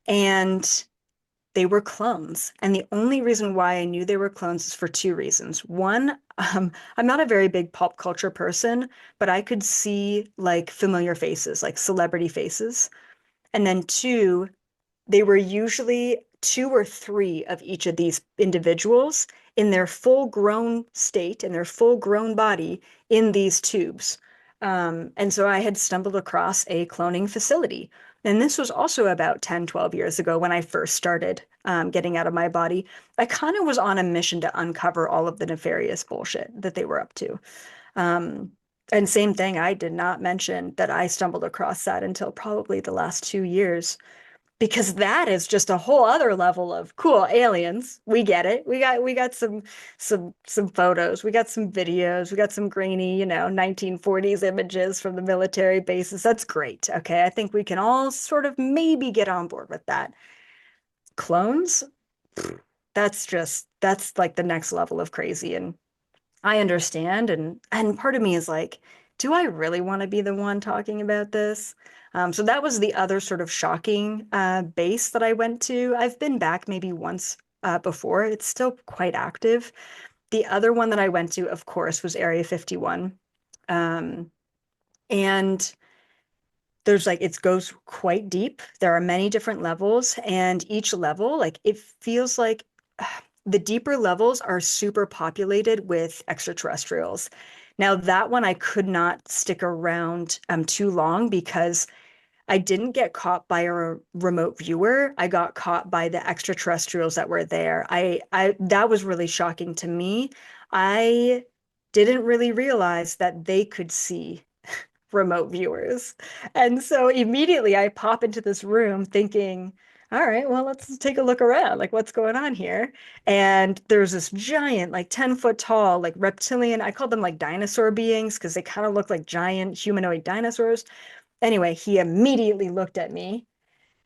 and they were clones. And the only reason why I knew they were clones is for two reasons. One, I'm not a very big pop culture person, but I could see like familiar faces, like celebrity faces. And then two, they were usually two or three of each of these individuals in their full grown state, in their full grown body in these tubes. And so I had stumbled across a cloning facility. And this was also about 10, 12 years ago when I first started getting out of my body. I kind of was on a mission to uncover all of the nefarious bullshit that they were up to. Um, and same thing, I did not mention that I stumbled across that until probably the last 2 years because that is just a whole other level of cool aliens. We get it. We got some photos. We got some videos. We got some grainy, 1940s images from the military bases. That's great. Okay. I think we can all sort of maybe get on board with that. Clones, that's like the next level of crazy. And I understand, and part of me is like, do I really want to be the one talking about this? So that was the other sort of shocking base that I went to. I've been back maybe once before. It's still quite active. The other one that I went to, of course, was Area 51. Um, and there's like it goes quite deep. There are many different levels, and each level, like it feels like the deeper levels are super populated with extraterrestrials. Now, that one I could not stick around too long because I didn't get caught by a remote viewer. I got caught by the extraterrestrials that were there. I that was really shocking to me. I didn't really realize that they could see remote viewers. And so immediately I pop into this room thinking, all right, well, let's take a look around. Like, what's going on here? And there's this giant, like 10-foot tall, like reptilian, I call them like dinosaur beings because they kind of look like giant humanoid dinosaurs. Anyway, he immediately looked at me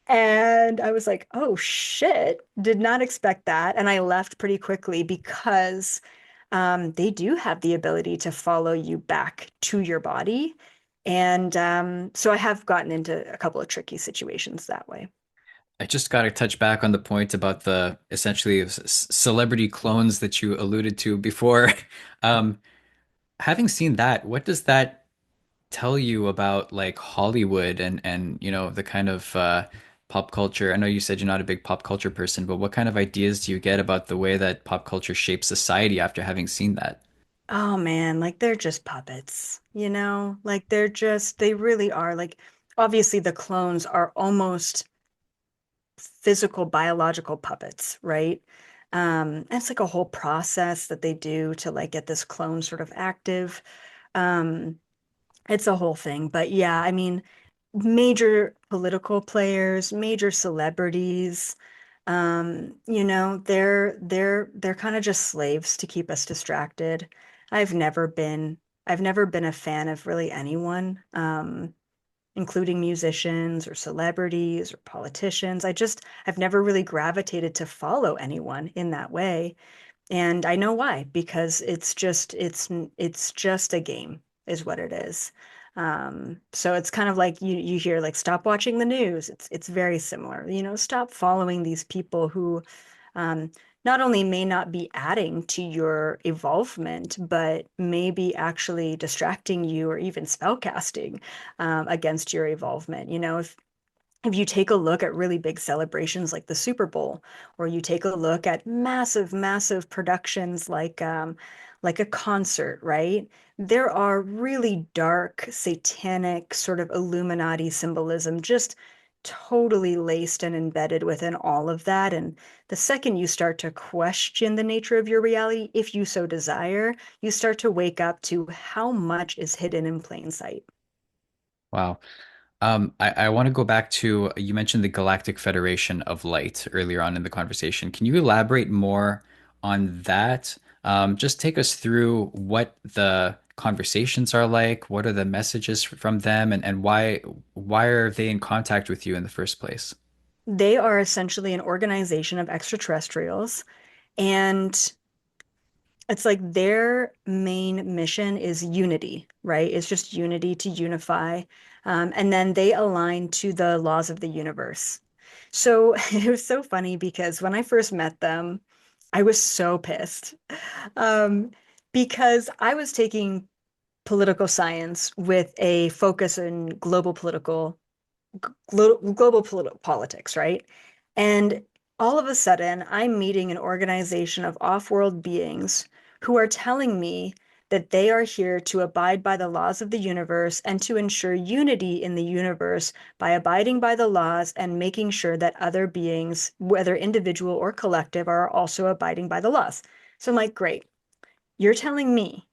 and I was like, oh shit, did not expect that. And I left pretty quickly because they do have the ability to follow you back to your body. And so I have gotten into a couple of tricky situations that way. I just got to touch back on the point about the essentially celebrity clones that you alluded to before. Um, Having seen that, what does that tell you about like Hollywood and the kind of pop culture? I know you said you're not a big pop culture person, but what kind of ideas do you get about the way that pop culture shapes society after having seen that? Oh man, like they're just puppets, you know? Like they really are. Like obviously the clones are almost physical biological puppets, right? And it's like a whole process that they do to like get this clone sort of active. Um, it's a whole thing. But yeah, I mean, major political players, major celebrities, they're kind of just slaves to keep us distracted. I've never been I've never been a fan of really anyone. Including musicians or celebrities or politicians. I've never really gravitated to follow anyone in that way. And I know why, because it's just a game is what it is. So it's kind of like you hear like stop watching the news. It's very similar. Stop following these people who um, not only may not be adding to your evolvement, but may be actually distracting you or even spellcasting against your evolvement. If you take a look at really big celebrations like the Super Bowl, or you take a look at massive, massive productions like a concert, right? There are really dark, satanic, sort of Illuminati symbolism just totally laced and embedded within all of that. And the second you start to question the nature of your reality, if you so desire, you start to wake up to how much is hidden in plain sight. Wow. I want to go back to you mentioned the Galactic Federation of Light earlier on in the conversation. Can you elaborate more on that? Just take us through what the conversations are like, what are the messages from them, and why are they in contact with you in the first place? They are essentially an organization of extraterrestrials, and it's like their main mission is unity, right? It's just unity to unify. And then they align to the laws of the universe. So it was so funny because when I first met them, I was so pissed um, because I was taking political science with a focus in global politics, right? And all of a sudden, I'm meeting an organization of off-world beings who are telling me that they are here to abide by the laws of the universe and to ensure unity in the universe by abiding by the laws and making sure that other beings, whether individual or collective, are also abiding by the laws. So I'm like, great. You're telling me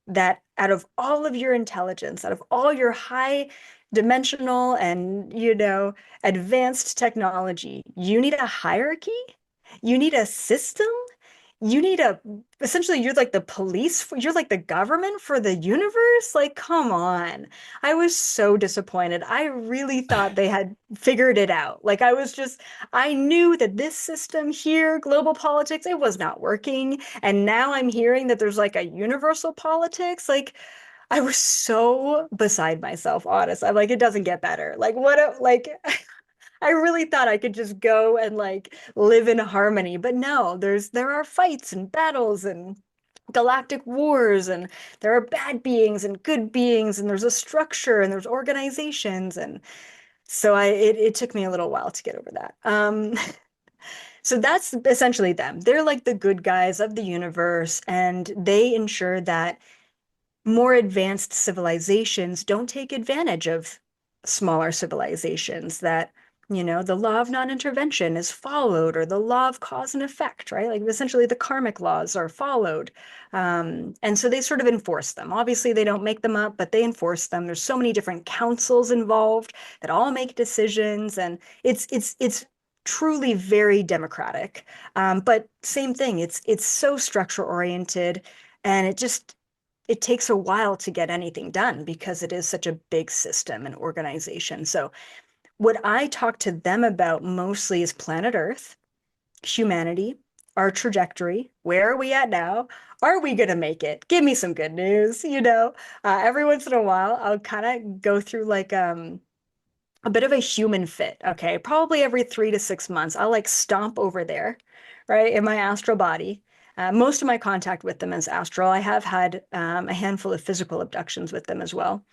that out of all of your intelligence, out of all your high dimensional and, advanced technology, you need a hierarchy? You need a system? You need essentially, you're like the police, you're like the government for the universe? Like, come on. I was so disappointed. I really thought they had figured it out. Like, I knew that this system here, global politics, it was not working. And now I'm hearing that there's like a universal politics. Like, I was so beside myself, honest. I'm like, it doesn't get better. Like, I really thought I could just go and like live in harmony, but no, there are fights and battles and galactic wars and there are bad beings and good beings and there's a structure and there's organizations and so it took me a little while to get over that. So that's essentially them. They're like the good guys of the universe and they ensure that more advanced civilizations don't take advantage of smaller civilizations, that, the law of non-intervention is followed, or the law of cause and effect, right? Like essentially the karmic laws are followed. And so they sort of enforce them. Obviously, they don't make them up, but they enforce them. There's so many different councils involved that all make decisions, and it's truly very democratic. But same thing, it's so structure oriented, and it just it takes a while to get anything done because it is such a big system and organization. So what I talk to them about mostly is planet Earth, humanity, our trajectory. Where are we at now? Are we going to make it? Give me some good news, Every once in a while, I'll kind of go through like a bit of a human fit, okay? Probably every 3 to 6 months, I'll like stomp over there, right, in my astral body. Most of my contact with them is astral. I have had a handful of physical abductions with them as well.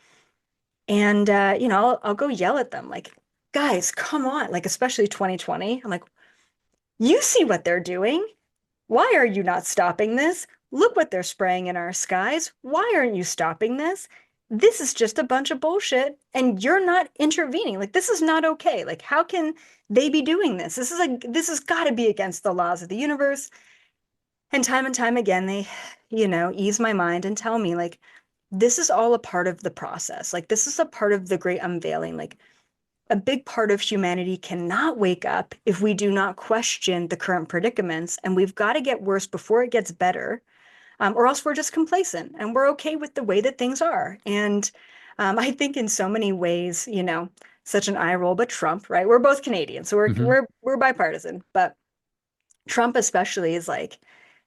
And I'll go yell at them like, guys, come on, like especially 2020. I'm like, you see what they're doing. Why are you not stopping this? Look what they're spraying in our skies. Why aren't you stopping this? This is just a bunch of bullshit, and you're not intervening. Like, this is not okay. Like, how can they be doing this? This has got to be against the laws of the universe. And time again, they, ease my mind and tell me, like, this is all a part of the process. Like, this is a part of the great unveiling. Like, a big part of humanity cannot wake up if we do not question the current predicaments, and we've got to get worse before it gets better, or else we're just complacent and we're okay with the way that things are. And I think in so many ways, such an eye roll, but Trump, right? We're both Canadian, so we're Hmm. we're we're bipartisan, but Trump especially is like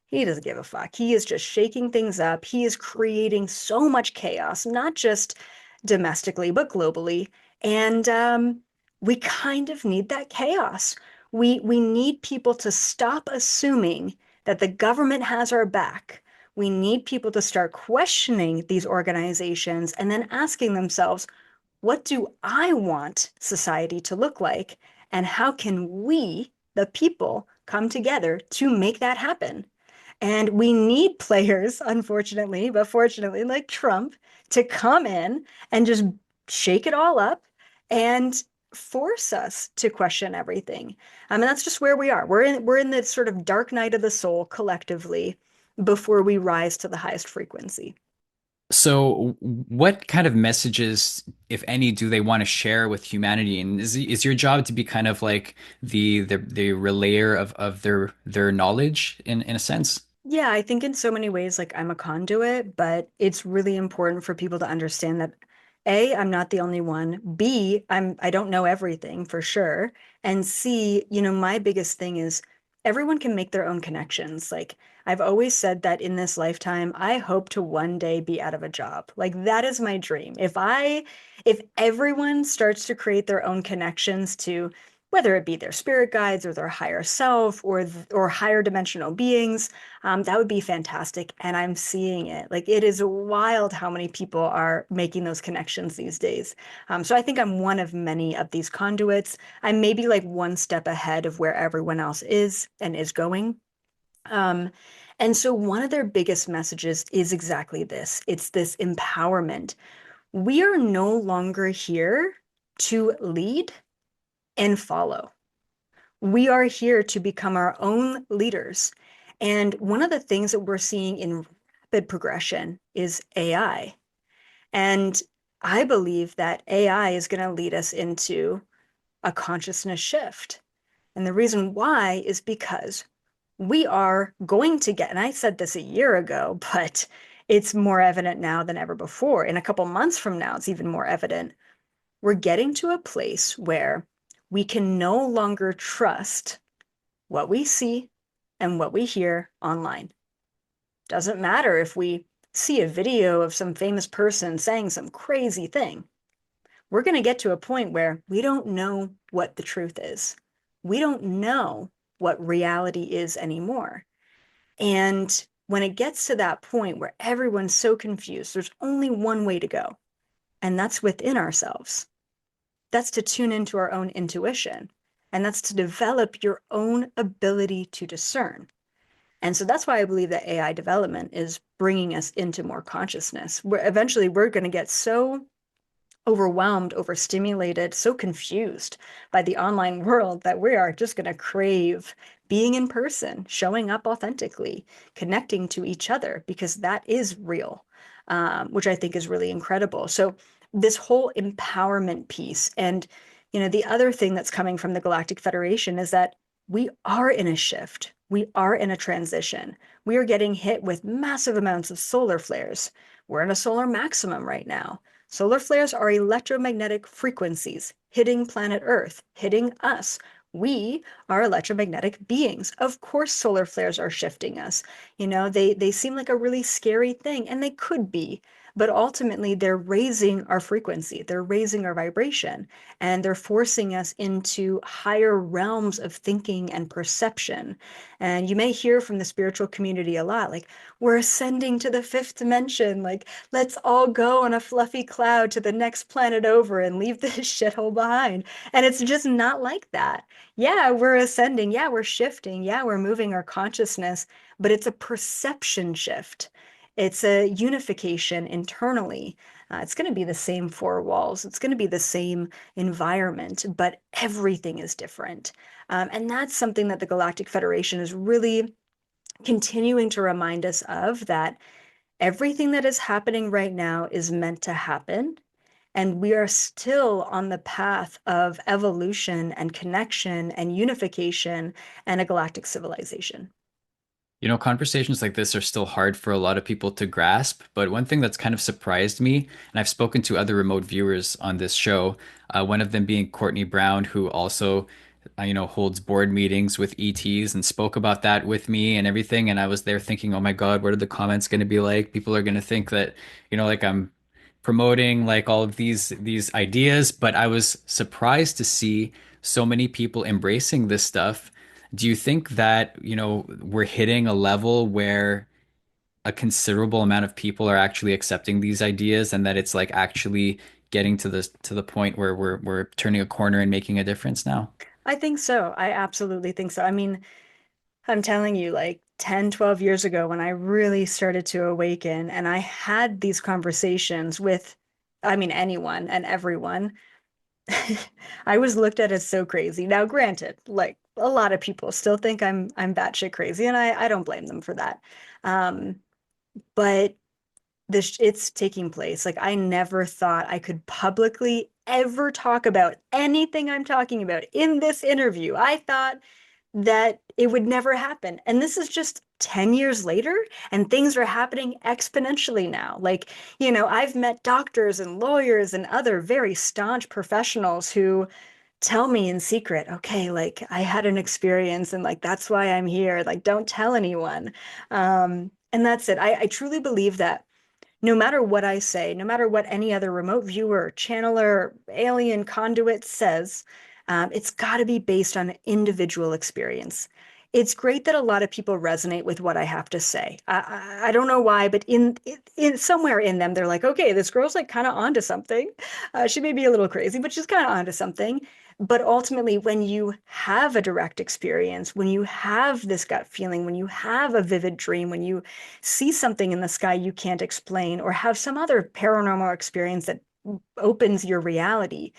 he doesn't give a fuck. He is just shaking things up. He is creating so much chaos, not just domestically, but globally. And we kind of need that chaos. We need people to stop assuming that the government has our back. We need people to start questioning these organizations and then asking themselves, what do I want society to look like? And how can we, the people, come together to make that happen? And we need players, unfortunately, but fortunately, like Trump, to come in and just shake it all up and force us to question everything. And that's just where we are. We're in the sort of dark night of the soul collectively before we rise to the highest frequency. So, what kind of messages, if any, do they want to share with humanity? And is your job to be kind of like the relayer of their knowledge in a sense? Yeah, I think in so many ways, like I'm a conduit, but it's really important for people to understand that A, I'm not the only one. B, I don't know everything for sure. And C, my biggest thing is everyone can make their own connections. Like I've always said that in this lifetime, I hope to one day be out of a job. Like that is my dream. If everyone starts to create their own connections to whether it be their spirit guides or their higher self or higher dimensional beings, that would be fantastic. And I'm seeing it. Like it is wild how many people are making those connections these days. So I think I'm one of many of these conduits. I'm maybe like one step ahead of where everyone else is and is going. Um, and so one of their biggest messages is exactly this. It's this empowerment. We are no longer here to lead and follow. We are here to become our own leaders. And one of the things that we're seeing in rapid progression is AI. And I believe that AI is going to lead us into a consciousness shift. And the reason why is because we are going to get, and I said this a year ago, but it's more evident now than ever before. In a couple months from now, it's even more evident. We're getting to a place where we can no longer trust what we see and what we hear online. Doesn't matter if we see a video of some famous person saying some crazy thing. We're going to get to a point where we don't know what the truth is. We don't know what reality is anymore. And when it gets to that point where everyone's so confused, there's only one way to go, and that's within ourselves. That's to tune into our own intuition, and that's to develop your own ability to discern. And so that's why I believe that AI development is bringing us into more consciousness. Where eventually we're going to get so overwhelmed, overstimulated, so confused by the online world that we are just going to crave being in person, showing up authentically, connecting to each other, because that is real, which I think is really incredible. So this whole empowerment piece, and the other thing that's coming from the Galactic Federation is that we are in a shift. we are in a transition. We are getting hit with massive amounts of solar flares. We're in a solar maximum right now. Solar flares are electromagnetic frequencies hitting planet Earth, hitting us. We are electromagnetic beings. Of course, solar flares are shifting us. They seem like a really scary thing, and they could be. But ultimately, they're raising our frequency, they're raising our vibration, and they're forcing us into higher realms of thinking and perception. And you may hear from the spiritual community a lot, like, we're ascending to the fifth dimension. Like, let's all go on a fluffy cloud to the next planet over and leave this shithole behind. And it's just not like that. Yeah, we're ascending. Yeah, we're shifting. Yeah, we're moving our consciousness, but it's a perception shift. It's a unification internally. It's going to be the same four walls. It's going to be the same environment, but everything is different. And that's something that the Galactic Federation is really continuing to remind us of, that everything that is happening right now is meant to happen. And we are still on the path of evolution and connection and unification and a galactic civilization. Conversations like this are still hard for a lot of people to grasp, but one thing that's kind of surprised me, and I've spoken to other remote viewers on this show, one of them being Courtney Brown, who also, holds board meetings with ETs and spoke about that with me and everything. And I was there thinking, oh my God, what are the comments going to be like? People are going to think that, like I'm promoting like all of these ideas, but I was surprised to see so many people embracing this stuff. Do you think that, we're hitting a level where a considerable amount of people are actually accepting these ideas and that it's like actually getting to the point where we're turning a corner and making a difference now? I think so. I absolutely think so. I mean, I'm telling you, like 10, 12 years ago, when I really started to awaken and I had these conversations with, I mean, anyone and everyone, I was looked at as so crazy. Now, granted, like a lot of people still think I'm batshit crazy, and I don't blame them for that. Um, but it's taking place. Like I never thought I could publicly ever talk about anything I'm talking about in this interview. I thought that it would never happen. And this is just 10 years later, and things are happening exponentially now. Like, I've met doctors and lawyers and other very staunch professionals who tell me in secret, okay, like I had an experience and like that's why I'm here. Like, don't tell anyone. And that's it. I truly believe that no matter what I say, no matter what any other remote viewer, channeler, alien conduit says, it's got to be based on individual experience. It's great that a lot of people resonate with what I have to say. I don't know why, but in somewhere in them, they're like, okay, this girl's like kind of onto something. She may be a little crazy, but she's kind of onto something. But ultimately, when you have a direct experience, when you have this gut feeling, when you have a vivid dream, when you see something in the sky you can't explain, or have some other paranormal experience that opens your reality,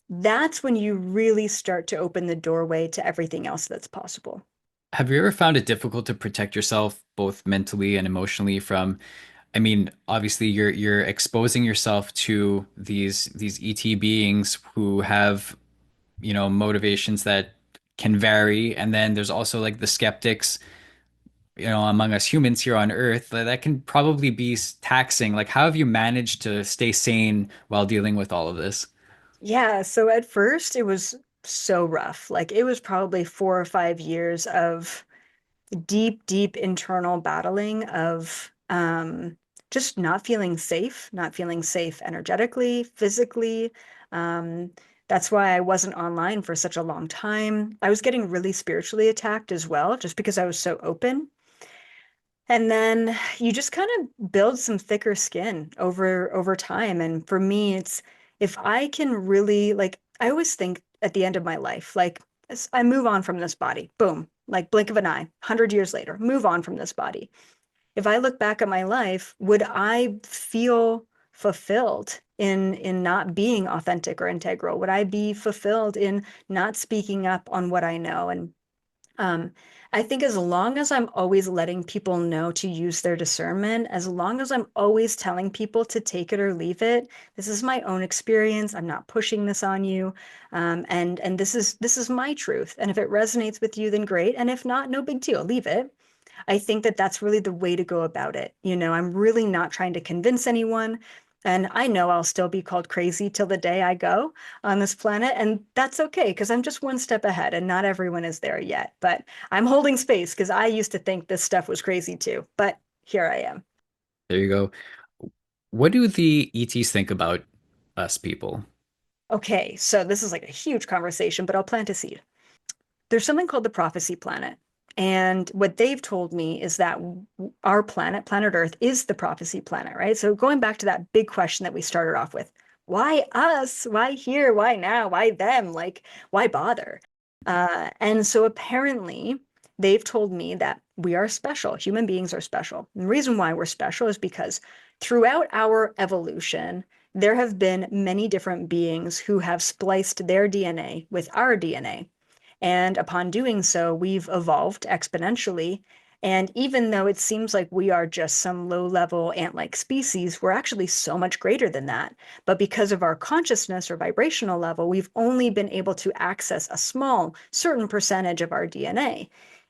that's when you really start to open the doorway to everything else that's possible. Have you ever found it difficult to protect yourself both mentally and emotionally from, I mean, obviously you're exposing yourself to these ET beings who have, motivations that can vary, and then there's also like the skeptics, among us humans here on Earth, that can probably be taxing. Like, how have you managed to stay sane while dealing with all of this? Yeah, so at first it was so rough. Like it was probably 4 or 5 years of deep, deep internal battling of just not feeling safe energetically, physically. Um, that's why I wasn't online for such a long time. I was getting really spiritually attacked as well, just because I was so open. And then you just kind of build some thicker skin over time. And for me, it's if I can really like I always think at the end of my life, like I move on from this body, boom, like blink of an eye, 100 years later, move on from this body. If I look back at my life, would I feel fulfilled in not being authentic or integral? Would I be fulfilled in not speaking up on what I know? And um, I think as long as I'm always letting people know to use their discernment, as long as I'm always telling people to take it or leave it, this is my own experience. I'm not pushing this on you. And this is my truth. And if it resonates with you, then great. And if not, no big deal. Leave it. I think that that's really the way to go about it. I'm really not trying to convince anyone. And I know I'll still be called crazy till the day I go on this planet. And that's okay because I'm just one step ahead and not everyone is there yet. But I'm holding space because I used to think this stuff was crazy too. But here I am. There you go. What do the ETs think about us people? Okay, so this is like a huge conversation, but I'll plant a seed. There's something called the prophecy planet. And what they've told me is that our planet, planet Earth, is the prophecy planet, right? So going back to that big question that we started off with, why us? Why here? Why now? Why them? Like, why bother? And so apparently they've told me that we are special. Human beings are special. And the reason why we're special is because throughout our evolution, there have been many different beings who have spliced their DNA with our DNA. And upon doing so, we've evolved exponentially. And even though it seems like we are just some low-level ant-like species, we're actually so much greater than that. But because of our consciousness or vibrational level, we've only been able to access a small, certain percentage of our DNA.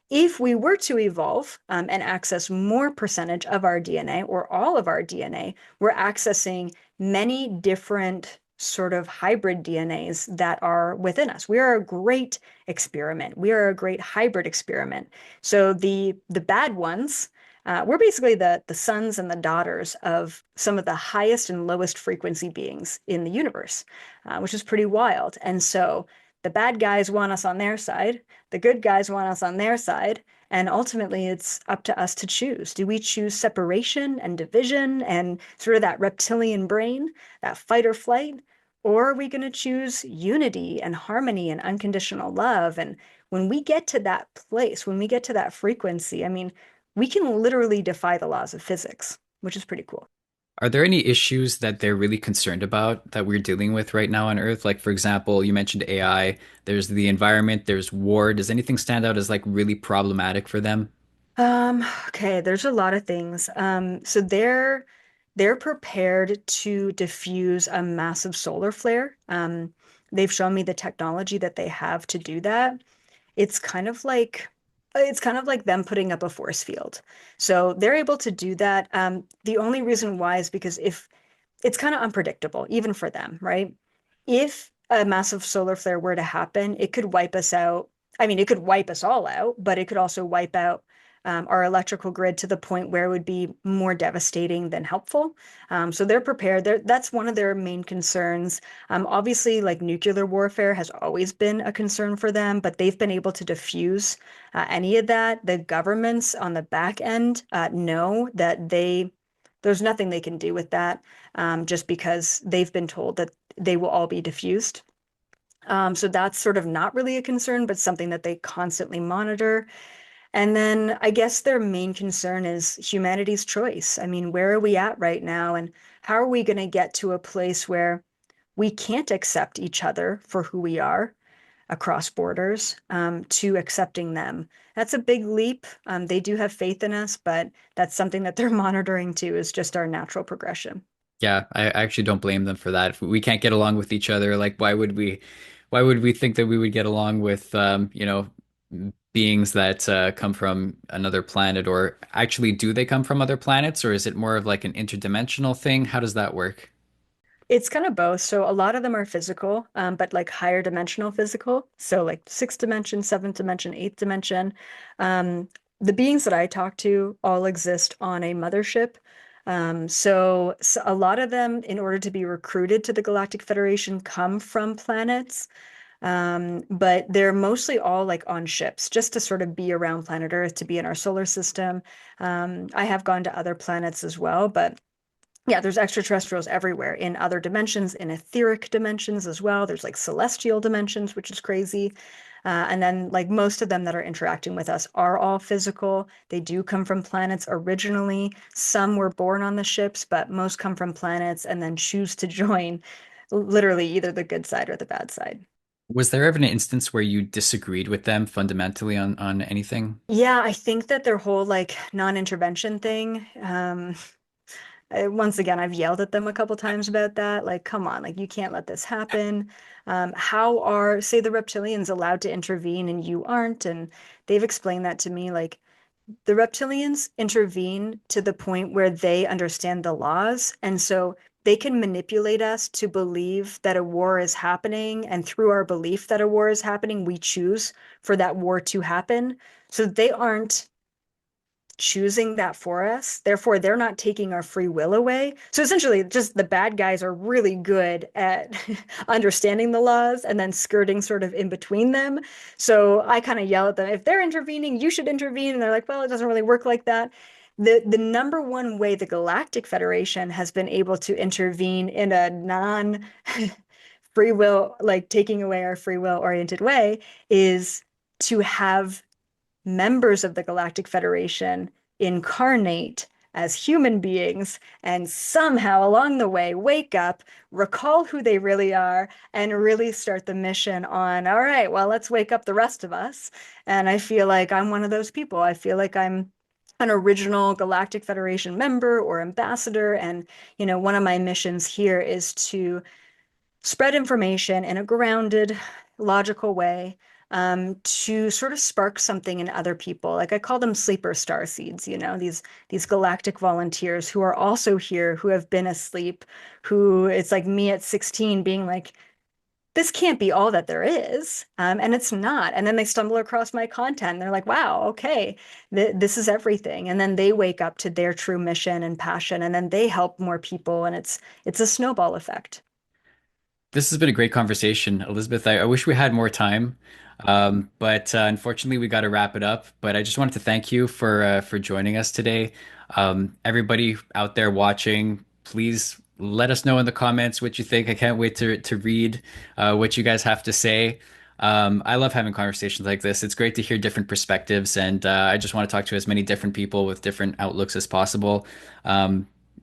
If we were to evolve and access more percentage of our DNA or all of our DNA, we're accessing many different sort of hybrid DNAs that are within us. We are a great experiment. We are a great hybrid experiment. So the bad ones, we're basically the sons and the daughters of some of the highest and lowest frequency beings in the universe, which is pretty wild. And so the bad guys want us on their side, the good guys want us on their side, and ultimately it's up to us to choose. Do we choose separation and division and sort of that reptilian brain, that fight or flight? Or are we going to choose unity and harmony and unconditional love? And when we get to that place, when we get to that frequency, I mean, we can literally defy the laws of physics, which is pretty cool. Are there any issues that they're really concerned about that we're dealing with right now on Earth? Like, for example, you mentioned AI, there's the environment, there's war. Does anything stand out as like really problematic for them? Okay, there's a lot of things. So they're prepared to diffuse a massive solar flare. They've shown me the technology that they have to do that. It's kind of like it's kind of like them putting up a force field. So they're able to do that. The only reason why is because if it's kind of unpredictable, even for them, right? If a massive solar flare were to happen, it could wipe us out. I mean, it could wipe us all out, but it could also wipe out our electrical grid to the point where it would be more devastating than helpful. So they're prepared. That's one of their main concerns. Obviously, like nuclear warfare has always been a concern for them, but they've been able to diffuse any of that. The governments on the back end know that there's nothing they can do with that, just because they've been told that they will all be diffused. So that's sort of not really a concern, but something that they constantly monitor. And then I guess their main concern is humanity's choice. I mean, where are we at right now? And how are we going to get to a place where we can't accept each other for who we are across borders, to accepting them? That's a big leap. They do have faith in us, but that's something that they're monitoring too, is just our natural progression. Yeah, I actually don't blame them for that. If we can't get along with each other, like why would we think that we would get along with beings that come from another planet? Or actually, do they come from other planets, or is it more of like an interdimensional thing? How does that work? It's kind of both. So a lot of them are physical, but like higher dimensional physical. So like sixth dimension, seventh dimension, eighth dimension. Um, the beings that I talk to all exist on a mothership. So a lot of them, in order to be recruited to the Galactic Federation, come from planets. But they're mostly all like on ships, just to sort of be around planet Earth, to be in our solar system. I have gone to other planets as well, but yeah, there's extraterrestrials everywhere in other dimensions, in etheric dimensions as well. There's like celestial dimensions, which is crazy. And then, like, most of them that are interacting with us are all physical. They do come from planets originally. Some were born on the ships, but most come from planets and then choose to join literally either the good side or the bad side. Was there ever an instance where you disagreed with them fundamentally on anything? Yeah, I think that their whole like non-intervention thing, once again, I've yelled at them a couple times about that. Like, come on, like you can't let this happen. How are, say, the reptilians allowed to intervene and you aren't? And they've explained that to me. Like, the reptilians intervene to the point where they understand the laws. And so they can manipulate us to believe that a war is happening. And through our belief that a war is happening, we choose for that war to happen. So they aren't choosing that for us. Therefore, they're not taking our free will away. So essentially, just the bad guys are really good at understanding the laws and then skirting sort of in between them. So I kind of yell at them, if they're intervening, you should intervene. And they're like, well, it doesn't really work like that. The number one way the Galactic Federation has been able to intervene in a non free will, like taking away our free will oriented way, is to have members of the Galactic Federation incarnate as human beings and somehow along the way wake up, recall who they really are, and really start the mission on, all right, well, let's wake up the rest of us. And I feel like I'm one of those people. I feel like I'm an original Galactic Federation member or ambassador. And, one of my missions here is to spread information in a grounded, logical way to sort of spark something in other people. Like I call them sleeper star seeds, these galactic volunteers who are also here, who have been asleep, who it's like me at 16 being like, this can't be all that there is. And it's not. And then they stumble across my content. And they're like, wow, okay, this is everything. And then they wake up to their true mission and passion, and then they help more people. And it's a snowball effect. This has been a great conversation, Elizabeth. I wish we had more time, but unfortunately, we got to wrap it up. But I just wanted to thank you for joining us today. Everybody out there watching, please let us know in the comments what you think. I can't wait to read what you guys have to say. I love having conversations like this. It's great to hear different perspectives, and I just want to talk to as many different people with different outlooks as possible.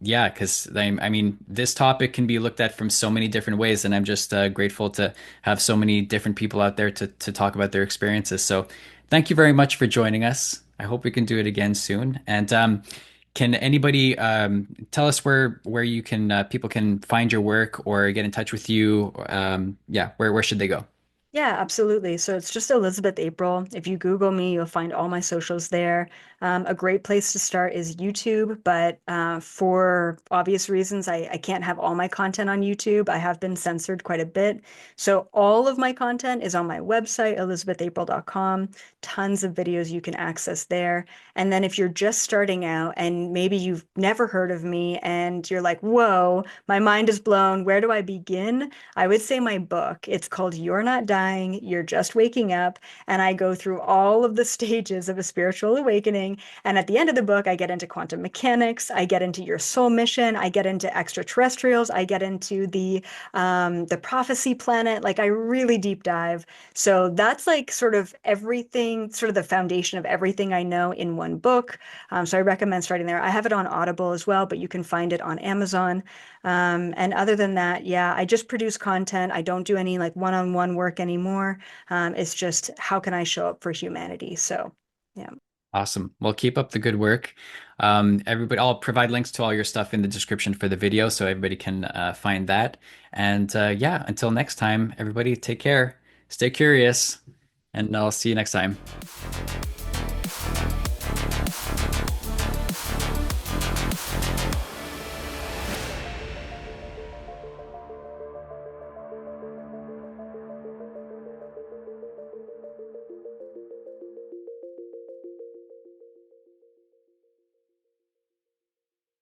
Yeah, because I mean, this topic can be looked at from so many different ways, and I'm just grateful to have so many different people out there to talk about their experiences. So, thank you very much for joining us. I hope we can do it again soon. And can anybody tell us where you can people can find your work or get in touch with you? Yeah, where should they go? Yeah, absolutely. So it's just Elizabeth April. If you Google me, you'll find all my socials there. A great place to start is YouTube, but for obvious reasons, I can't have all my content on YouTube. I have been censored quite a bit. So all of my content is on my website, elizabethapril.com. Tons of videos you can access there. And then if you're just starting out and maybe you've never heard of me and you're like, whoa, my mind is blown, where do I begin? I would say my book. It's called You're Not Dying, You're Just Waking Up. And I go through all of the stages of a spiritual awakening. And at the end of the book, I get into quantum mechanics, I get into your soul mission, I get into extraterrestrials, I get into the prophecy planet. Like I really deep dive. So that's like sort of everything, sort of the foundation of everything I know in one book. So I recommend starting there. I have it on Audible as well, but you can find it on Amazon. And other than that, yeah, I just produce content. I don't do any like one-on-one work anymore. It's just how can I show up for humanity? So, yeah. Awesome. Well, keep up the good work. Everybody, I'll provide links to all your stuff in the description for the video so everybody can find that. And yeah, until next time, everybody take care, stay curious, and I'll see you next time.